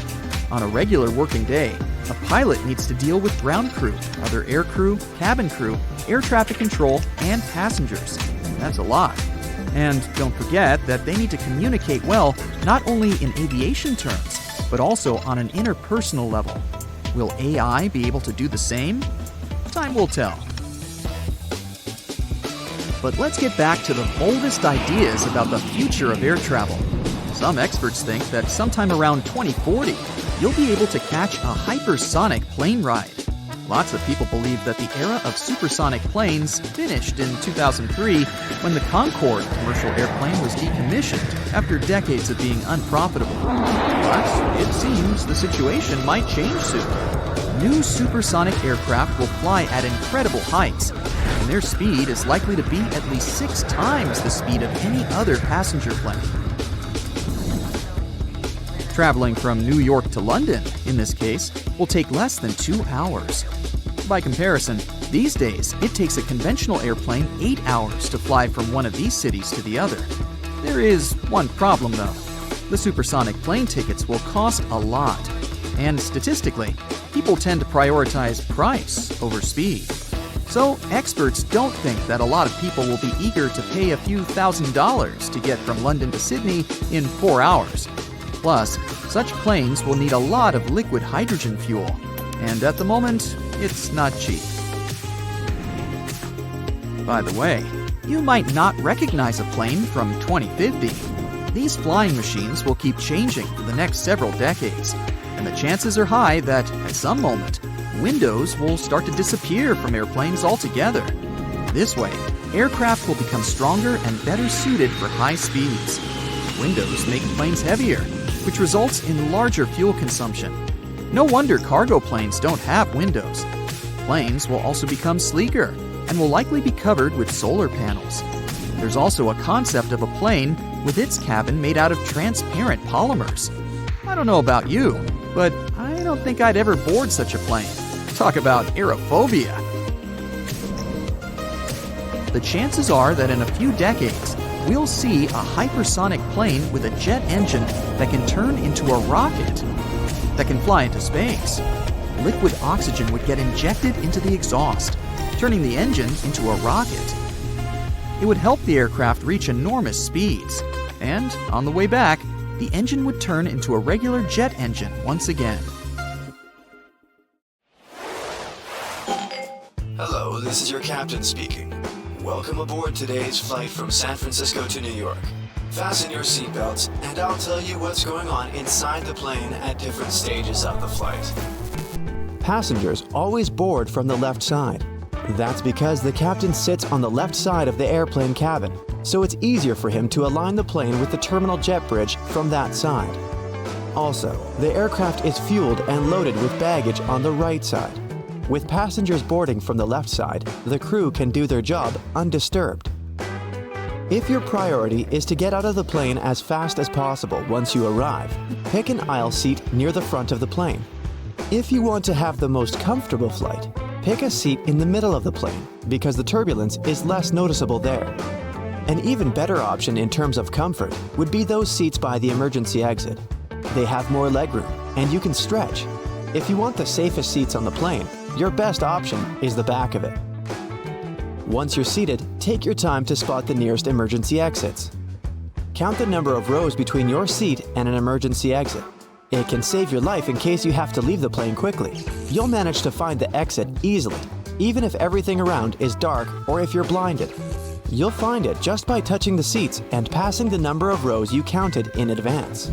On a regular working day, a pilot needs to deal with ground crew, other air crew, cabin crew, air traffic control, and passengers. That's a lot. And don't forget that they need to communicate well, not only in aviation terms, but also on an interpersonal level. Will AI be able to do the same? Time will tell. But let's get back to the boldest ideas about the future of air travel. Some experts think that sometime around 2040, you'll be able to catch a hypersonic plane ride. Lots of people believe that the era of supersonic planes finished in 2003 when the Concorde commercial airplane was decommissioned after decades of being unprofitable. But it seems the situation might change soon. New supersonic aircraft will fly at incredible heights, and their speed is likely to be at least 6 times the speed of any other passenger plane. Traveling from New York to London, in this case, will take less than 2 hours. By comparison, these days it takes a conventional airplane 8 hours to fly from one of these cities to the other. There is one problem though. The supersonic plane tickets will cost a lot, and statistically, people tend to prioritize price over speed. So experts don't think that a lot of people will be eager to pay a few $1,000s to get from London to Sydney in 4 hours. Plus, such planes will need a lot of liquid hydrogen fuel, and at the moment, it's not cheap. By the way, you might not recognize a plane from 2050. These flying machines will keep changing for the next several decades, and the chances are high that, at some moment, windows will start to disappear from airplanes altogether. This way, aircraft will become stronger and better suited for high speeds. Windows make planes heavier, which results in larger fuel consumption. No wonder cargo planes don't have windows. Planes will also become sleeker and will likely be covered with solar panels. There's also a concept of a plane with its cabin made out of transparent polymers. I don't know about you, but I don't think I'd ever board such a plane. Talk about aerophobia. The chances are that in a few decades, we'll see a hypersonic plane with a jet engine that can turn into a rocket that can fly into space. Liquid oxygen would get injected into the exhaust, turning the engine into a rocket. It would help the aircraft reach enormous speeds, and on the way back, the engine would turn into a regular jet engine once again. Hello, this is your captain speaking. Welcome aboard today's flight from San Francisco to New York. Fasten your seatbelts, and I'll tell you what's going on inside the plane at different stages of the flight. Passengers always board from the left side. That's because the captain sits on the left side of the airplane cabin, so it's easier for him to align the plane with the terminal jet bridge from that side. Also, the aircraft is fueled and loaded with baggage on the right side. With passengers boarding from the left side, the crew can do their job undisturbed. If your priority is to get out of the plane as fast as possible once you arrive, pick an aisle seat near the front of the plane. If you want to have the most comfortable flight, pick a seat in the middle of the plane because the turbulence is less noticeable there. An even better option in terms of comfort would be those seats by the emergency exit. They have more legroom and you can stretch. If you want the safest seats on the plane, your best option is the back of it. Once you're seated, take your time to spot the nearest emergency exits. Count the number of rows between your seat and an emergency exit. It can save your life in case you have to leave the plane quickly. You'll manage to find the exit easily, even if everything around is dark or if you're blinded. You'll find it just by touching the seats and passing the number of rows you counted in advance.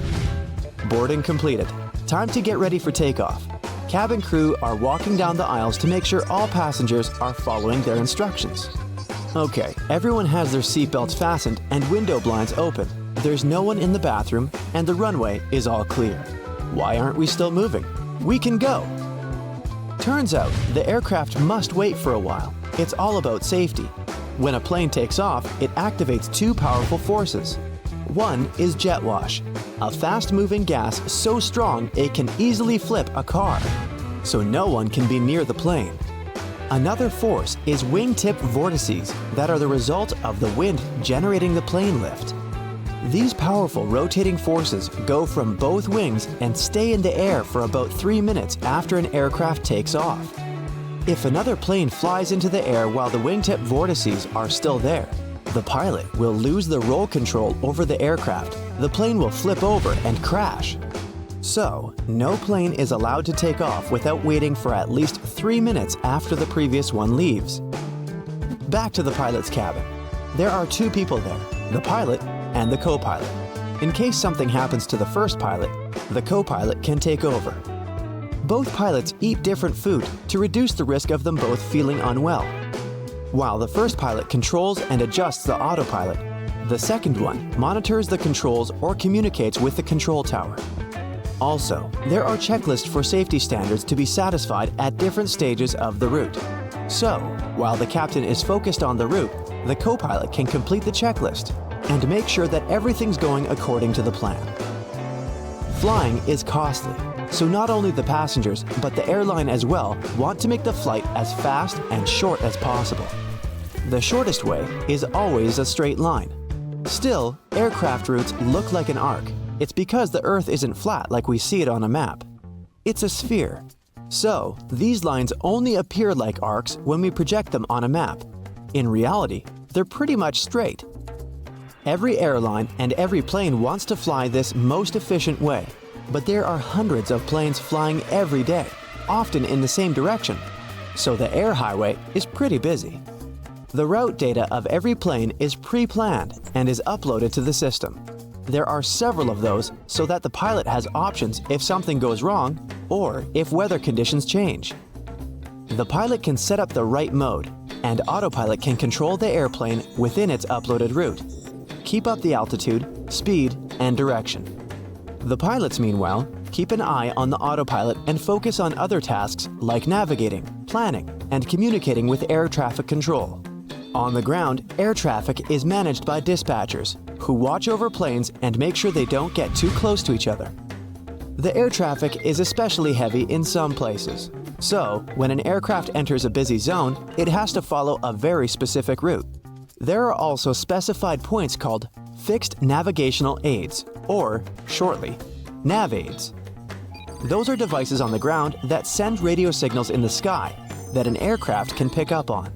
Boarding completed. Time to get ready for takeoff. Cabin crew are walking down the aisles to make sure all passengers are following their instructions. Okay, everyone has their seatbelts fastened and window blinds open. There's no one in the bathroom and the runway is all clear. Why aren't we still moving? We can go! Turns out, the aircraft must wait for a while. It's all about safety. When a plane takes off, it activates two powerful forces. One is jet wash, a fast-moving gas so strong it can easily flip a car, so no one can be near the plane. Another force is wingtip vortices that are the result of the wind generating the plane lift. These powerful rotating forces go from both wings and stay in the air for about 3 minutes after an aircraft takes off. If another plane flies into the air while the wingtip vortices are still there, the pilot will lose the roll control over the aircraft. The plane will flip over and crash. So, no plane is allowed to take off without waiting for at least 3 minutes after the previous one leaves. Back to the pilot's cabin. There are two people there, the pilot and the co-pilot. In case something happens to the first pilot, the co-pilot can take over. Both pilots eat different food to reduce the risk of them both feeling unwell. While the first pilot controls and adjusts the autopilot, the second one monitors the controls or communicates with the control tower. Also, there are checklists for safety standards to be satisfied at different stages of the route. So, while the captain is focused on the route, the co-pilot can complete the checklist and make sure that everything's going according to the plan. Flying is costly, so not only the passengers, but the airline as well want to make the flight as fast and short as possible. The shortest way is always a straight line. Still, aircraft routes look like an arc. It's because the Earth isn't flat like we see it on a map. It's a sphere. So, these lines only appear like arcs when we project them on a map. In reality, they're pretty much straight. Every airline and every plane wants to fly this most efficient way, but there are hundreds of planes flying every day, often in the same direction, so the air highway is pretty busy. The route data of every plane is pre-planned and is uploaded to the system. There are several of those so that the pilot has options if something goes wrong or if weather conditions change. The pilot can set up the right mode, and autopilot can control the airplane within its uploaded route. Keep up the altitude, speed, and direction. The pilots, meanwhile, keep an eye on the autopilot and focus on other tasks like navigating, planning, and communicating with air traffic control. On the ground, air traffic is managed by dispatchers, who watch over planes and make sure they don't get too close to each other. The air traffic is especially heavy in some places. So, when an aircraft enters a busy zone, it has to follow a very specific route. There are also specified points called Fixed Navigational Aids, or, shortly, nav aids. Those are devices on the ground that send radio signals in the sky that an aircraft can pick up on.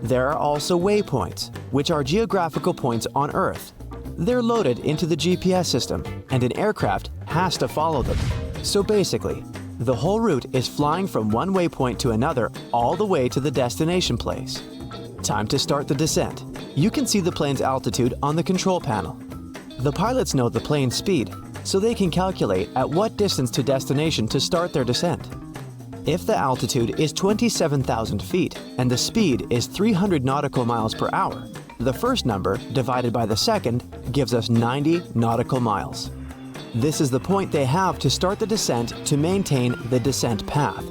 There are also waypoints, which are geographical points on Earth. They're loaded into the GPS system, and an aircraft has to follow them. So basically, the whole route is flying from one waypoint to another all the way to the destination place. Time to start the descent. You can see the plane's altitude on the control panel. The pilots know the plane's speed, so they can calculate at what distance to destination to start their descent. If the altitude is 27,000 feet and the speed is 300 nautical miles per hour, the first number divided by the second gives us 90 nautical miles. This is the point they have to start the descent to maintain the descent path.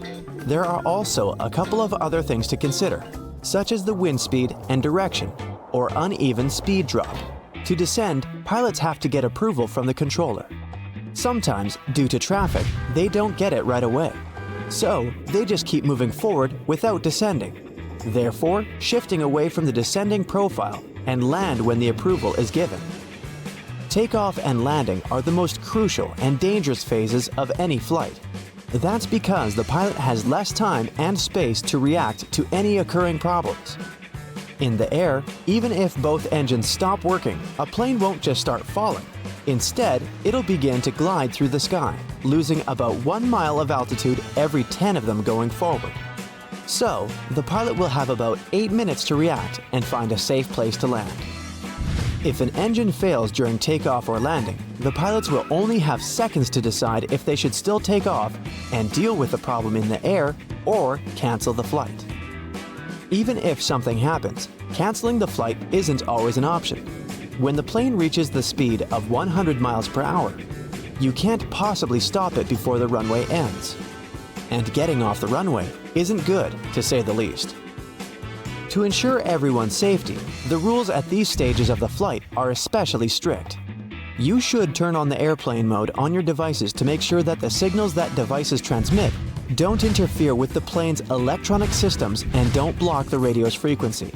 There are also a couple of other things to consider, such as the wind speed and direction, or uneven speed drop. To descend, pilots have to get approval from the controller. Sometimes, due to traffic, they don't get it right away. So, they just keep moving forward without descending, therefore shifting away from the descending profile and land when the approval is given. Takeoff and landing are the most crucial and dangerous phases of any flight. That's because the pilot has less time and space to react to any occurring problems. In the air, even if both engines stop working, a plane won't just start falling. Instead, it'll begin to glide through the sky, losing about 1 mile of altitude every 10 of them going forward. So, the pilot will have about 8 minutes to react and find a safe place to land. If an engine fails during takeoff or landing, the pilots will only have seconds to decide if they should still take off and deal with the problem in the air or cancel the flight. Even if something happens, canceling the flight isn't always an option. When the plane reaches the speed of 100 miles per hour, you can't possibly stop it before the runway ends. And getting off the runway isn't good, to say the least. To ensure everyone's safety, the rules at these stages of the flight are especially strict. You should turn on the airplane mode on your devices to make sure that the signals that devices transmit don't interfere with the plane's electronic systems and don't block the radio's frequency.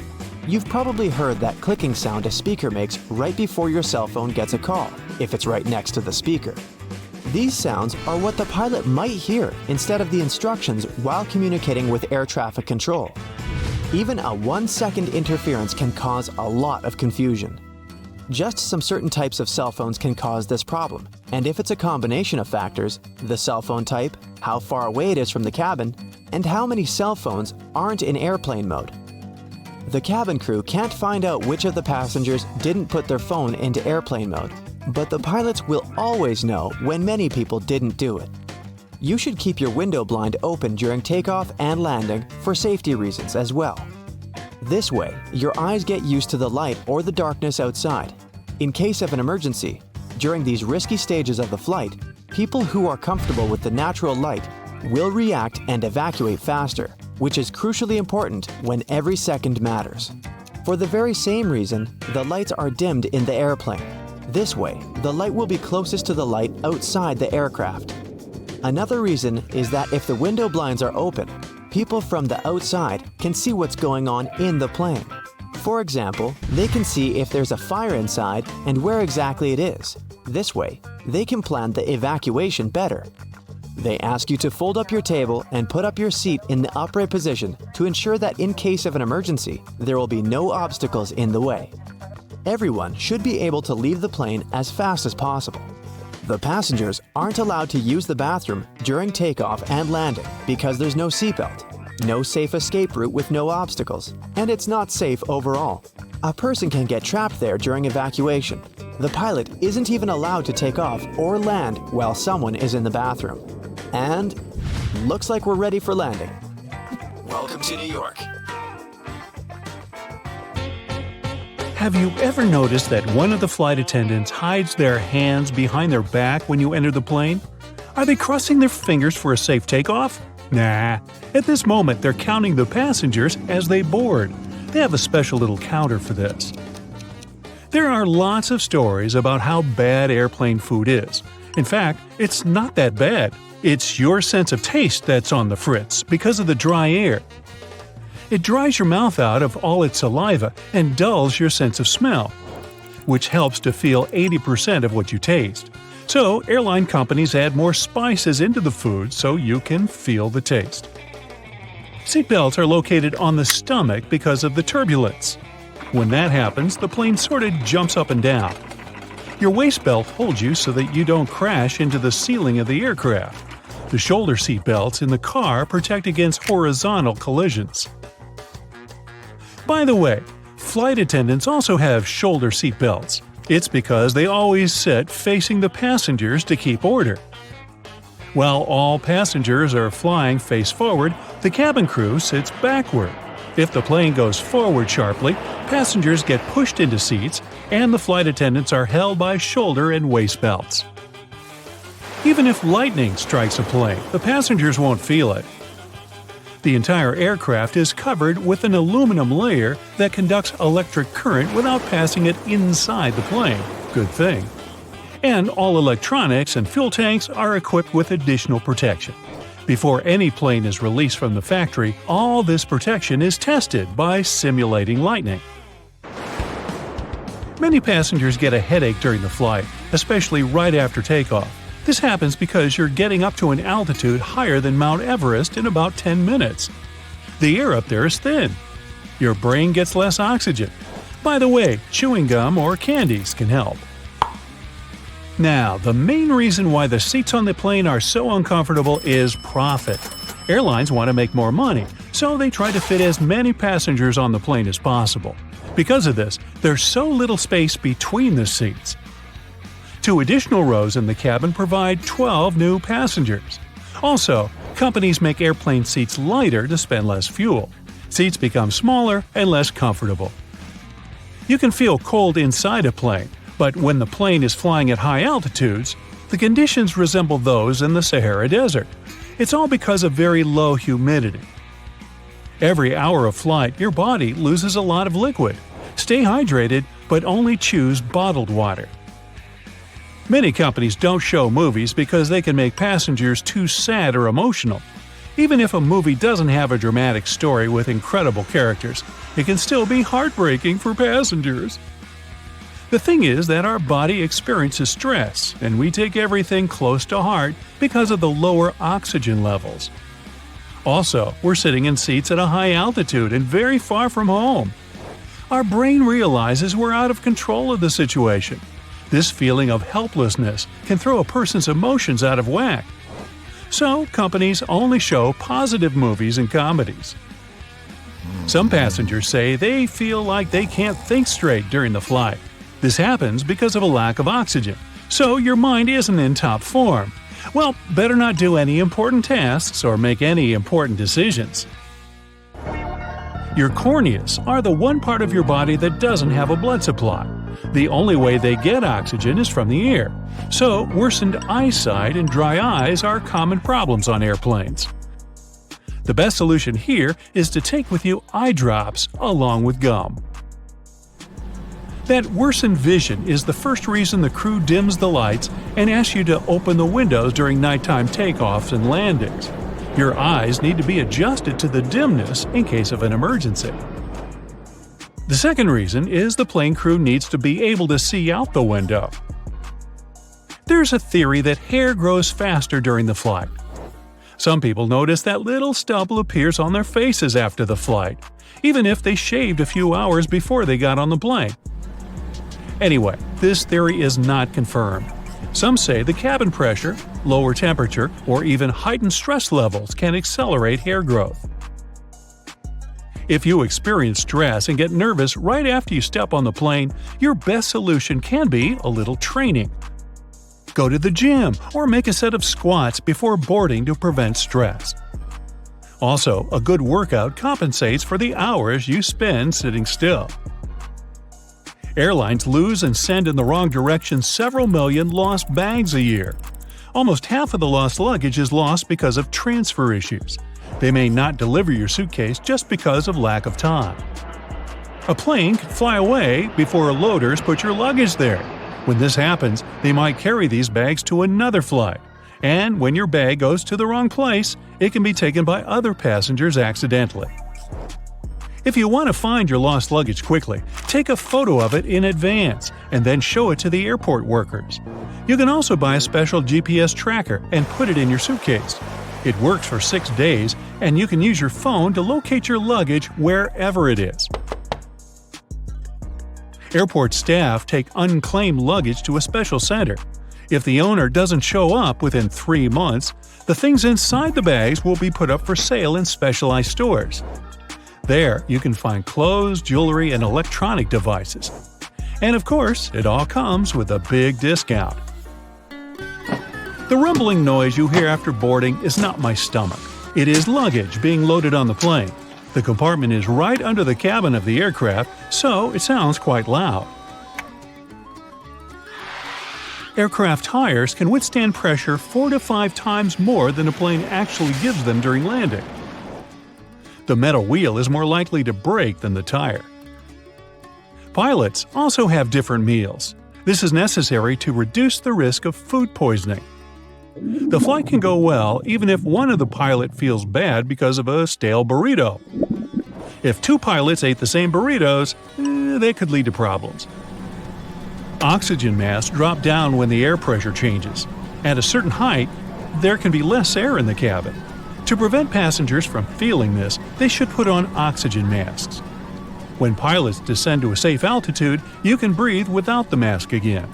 You've probably heard that clicking sound a speaker makes right before your cell phone gets a call, if it's right next to the speaker. These sounds are what the pilot might hear instead of the instructions while communicating with air traffic control. Even a 1-second interference can cause a lot of confusion. Just some certain types of cell phones can cause this problem, and if it's a combination of factors, the cell phone type, how far away it is from the cabin, and how many cell phones aren't in airplane mode. The cabin crew can't find out which of the passengers didn't put their phone into airplane mode, but the pilots will always know when many people didn't do it. You should keep your window blind open during takeoff and landing for safety reasons as well. This way, your eyes get used to the light or the darkness outside. In case of an emergency, during these risky stages of the flight, people who are comfortable with the natural light will react and evacuate faster, which is crucially important when every second matters. For the very same reason, the lights are dimmed in the airplane. This way, the light will be closest to the light outside the aircraft. Another reason is that if the window blinds are open, people from the outside can see what's going on in the plane. For example, they can see if there's a fire inside and where exactly it is. This way, they can plan the evacuation better. They ask you to fold up your table and put up your seat in the upright position to ensure that in case of an emergency, there will be no obstacles in the way. Everyone should be able to leave the plane as fast as possible. The passengers aren't allowed to use the bathroom during takeoff and landing because there's no seatbelt, no safe escape route with no obstacles, and it's not safe overall. A person can get trapped there during evacuation. The pilot isn't even allowed to take off or land while someone is in the bathroom. And looks like we're ready for landing. Welcome to New York. Have you ever noticed that one of the flight attendants hides their hands behind their back when you enter the plane? Are they crossing their fingers for a safe takeoff? Nah. At this moment, they're counting the passengers as they board. They have a special little counter for this. There are lots of stories about how bad airplane food is. In fact, it's not that bad. It's your sense of taste that's on the fritz because of the dry air. It dries your mouth out of all its saliva and dulls your sense of smell, which helps to feel 80% of what you taste. So, airline companies add more spices into the food so you can feel the taste. Seatbelts are located on the stomach because of the turbulence. When that happens, the plane sort of jumps up and down. Your waist belt holds you so that you don't crash into the ceiling of the aircraft. The shoulder seat belts in the car protect against horizontal collisions. By the way, flight attendants also have shoulder seat belts. It's because they always sit facing the passengers to keep order. While all passengers are flying face forward, the cabin crew sits backward. If the plane goes forward sharply, passengers get pushed into seats, and the flight attendants are held by shoulder and waist belts. Even if lightning strikes a plane, the passengers won't feel it. The entire aircraft is covered with an aluminum layer that conducts electric current without passing it inside the plane. Good thing. And all electronics and fuel tanks are equipped with additional protection. Before any plane is released from the factory, all this protection is tested by simulating lightning. Many passengers get a headache during the flight, especially right after takeoff. This happens because you're getting up to an altitude higher than Mount Everest in about 10 minutes. The air up there is thin. Your brain gets less oxygen. By the way, chewing gum or candies can help. Now, the main reason why the seats on the plane are so uncomfortable is profit. Airlines want to make more money, so they try to fit as many passengers on the plane as possible. Because of this, there's so little space between the seats. 2 additional rows in the cabin provide 12 new passengers. Also, companies make airplane seats lighter to spend less fuel. Seats become smaller and less comfortable. You can feel cold inside a plane, but when the plane is flying at high altitudes, the conditions resemble those in the Sahara Desert. It's all because of very low humidity. Every hour of flight, your body loses a lot of liquid. Stay hydrated, but only choose bottled water. Many companies don't show movies because they can make passengers too sad or emotional. Even if a movie doesn't have a dramatic story with incredible characters, it can still be heartbreaking for passengers. The thing is that our body experiences stress, and we take everything close to heart because of the lower oxygen levels. Also, we're sitting in seats at a high altitude and very far from home. Our brain realizes we're out of control of the situation. This feeling of helplessness can throw a person's emotions out of whack. So, companies only show positive movies and comedies. Some passengers say they feel like they can't think straight during the flight. This happens because of a lack of oxygen, so your mind isn't in top form. Well, better not do any important tasks or make any important decisions. Your corneas are the one part of your body that doesn't have a blood supply. The only way they get oxygen is from the air. So, worsened eyesight and dry eyes are common problems on airplanes. The best solution here is to take with you eye drops along with gum. That worsened vision is the first reason the crew dims the lights and asks you to open the windows during nighttime takeoffs and landings. Your eyes need to be adjusted to the dimness in case of an emergency. The second reason is the plane crew needs to be able to see out the window. There's a theory that hair grows faster during the flight. Some people notice that little stubble appears on their faces after the flight, even if they shaved a few hours before they got on the plane. Anyway, this theory is not confirmed. Some say the cabin pressure, lower temperature, or even heightened stress levels can accelerate hair growth. If you experience stress and get nervous right after you step on the plane, your best solution can be a little training. Go to the gym or make a set of squats before boarding to prevent stress. Also, a good workout compensates for the hours you spend sitting still. Airlines lose and send in the wrong direction several million lost bags a year. Almost half of the lost luggage is lost because of transfer issues. They may not deliver your suitcase just because of lack of time. A plane can fly away before loaders put your luggage there. When this happens, they might carry these bags to another flight. And when your bag goes to the wrong place, it can be taken by other passengers accidentally. If you want to find your lost luggage quickly, take a photo of it in advance and then show it to the airport workers. You can also buy a special GPS tracker and put it in your suitcase. It works for 6 days, and you can use your phone to locate your luggage wherever it is. Airport staff take unclaimed luggage to a special center. If the owner doesn't show up within 3 months, the things inside the bags will be put up for sale in specialized stores. There, you can find clothes, jewelry, and electronic devices. And of course, it all comes with a big discount. The rumbling noise you hear after boarding is not my stomach. It is luggage being loaded on the plane. The compartment is right under the cabin of the aircraft, so it sounds quite loud. Aircraft tires can withstand pressure 4 to 5 times more than a plane actually gives them during landing. The metal wheel is more likely to break than the tire. Pilots also have different meals. This is necessary to reduce the risk of food poisoning. The flight can go well even if one of the pilot feels bad because of a stale burrito. If 2 pilots ate the same burritos, they could lead to problems. Oxygen masks drop down when the air pressure changes. At a certain height, there can be less air in the cabin. To prevent passengers from feeling this, they should put on oxygen masks. When pilots descend to a safe altitude, you can breathe without the mask again.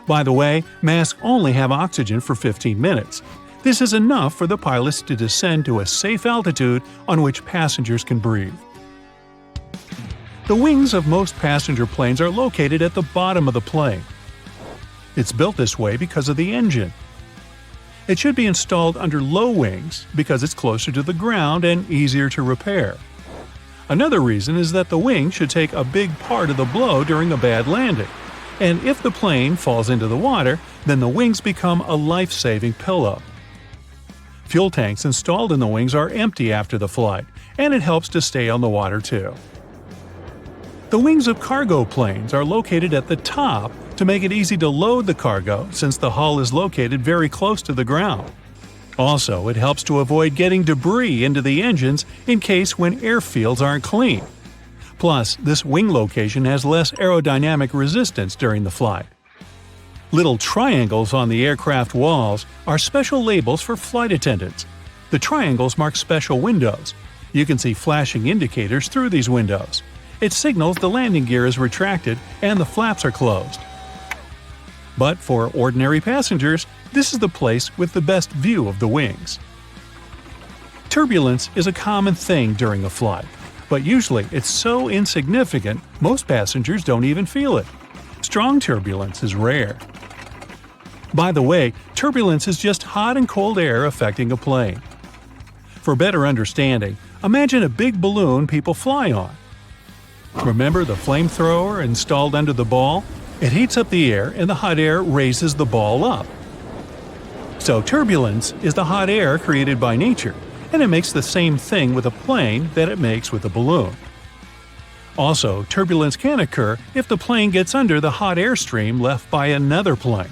By the way, masks only have oxygen for 15 minutes. This is enough for the pilots to descend to a safe altitude on which passengers can breathe. The wings of most passenger planes are located at the bottom of the plane. It's built this way because of the engine. It should be installed under low wings because it's closer to the ground and easier to repair. Another reason is that the wing should take a big part of the blow during a bad landing. And if the plane falls into the water, then the wings become a life-saving pillow. Fuel tanks installed in the wings are empty after the flight, and it helps to stay on the water too. The wings of cargo planes are located at the top to make it easy to load the cargo since the hull is located very close to the ground. Also, it helps to avoid getting debris into the engines in case when airfields aren't clean. Plus, this wing location has less aerodynamic resistance during the flight. Little triangles on the aircraft walls are special labels for flight attendants. The triangles mark special windows. You can see flashing indicators through these windows. It signals the landing gear is retracted and the flaps are closed. But for ordinary passengers, this is the place with the best view of the wings. Turbulence is a common thing during a flight, but usually it's so insignificant most passengers don't even feel it. Strong turbulence is rare. By the way, turbulence is just hot and cold air affecting a plane. For better understanding, imagine a big balloon people fly on. Remember the flamethrower installed under the ball? It heats up the air and the hot air raises the ball up. So turbulence is the hot air created by nature, and it makes the same thing with a plane that it makes with a balloon. Also, turbulence can occur if the plane gets under the hot air stream left by another plane.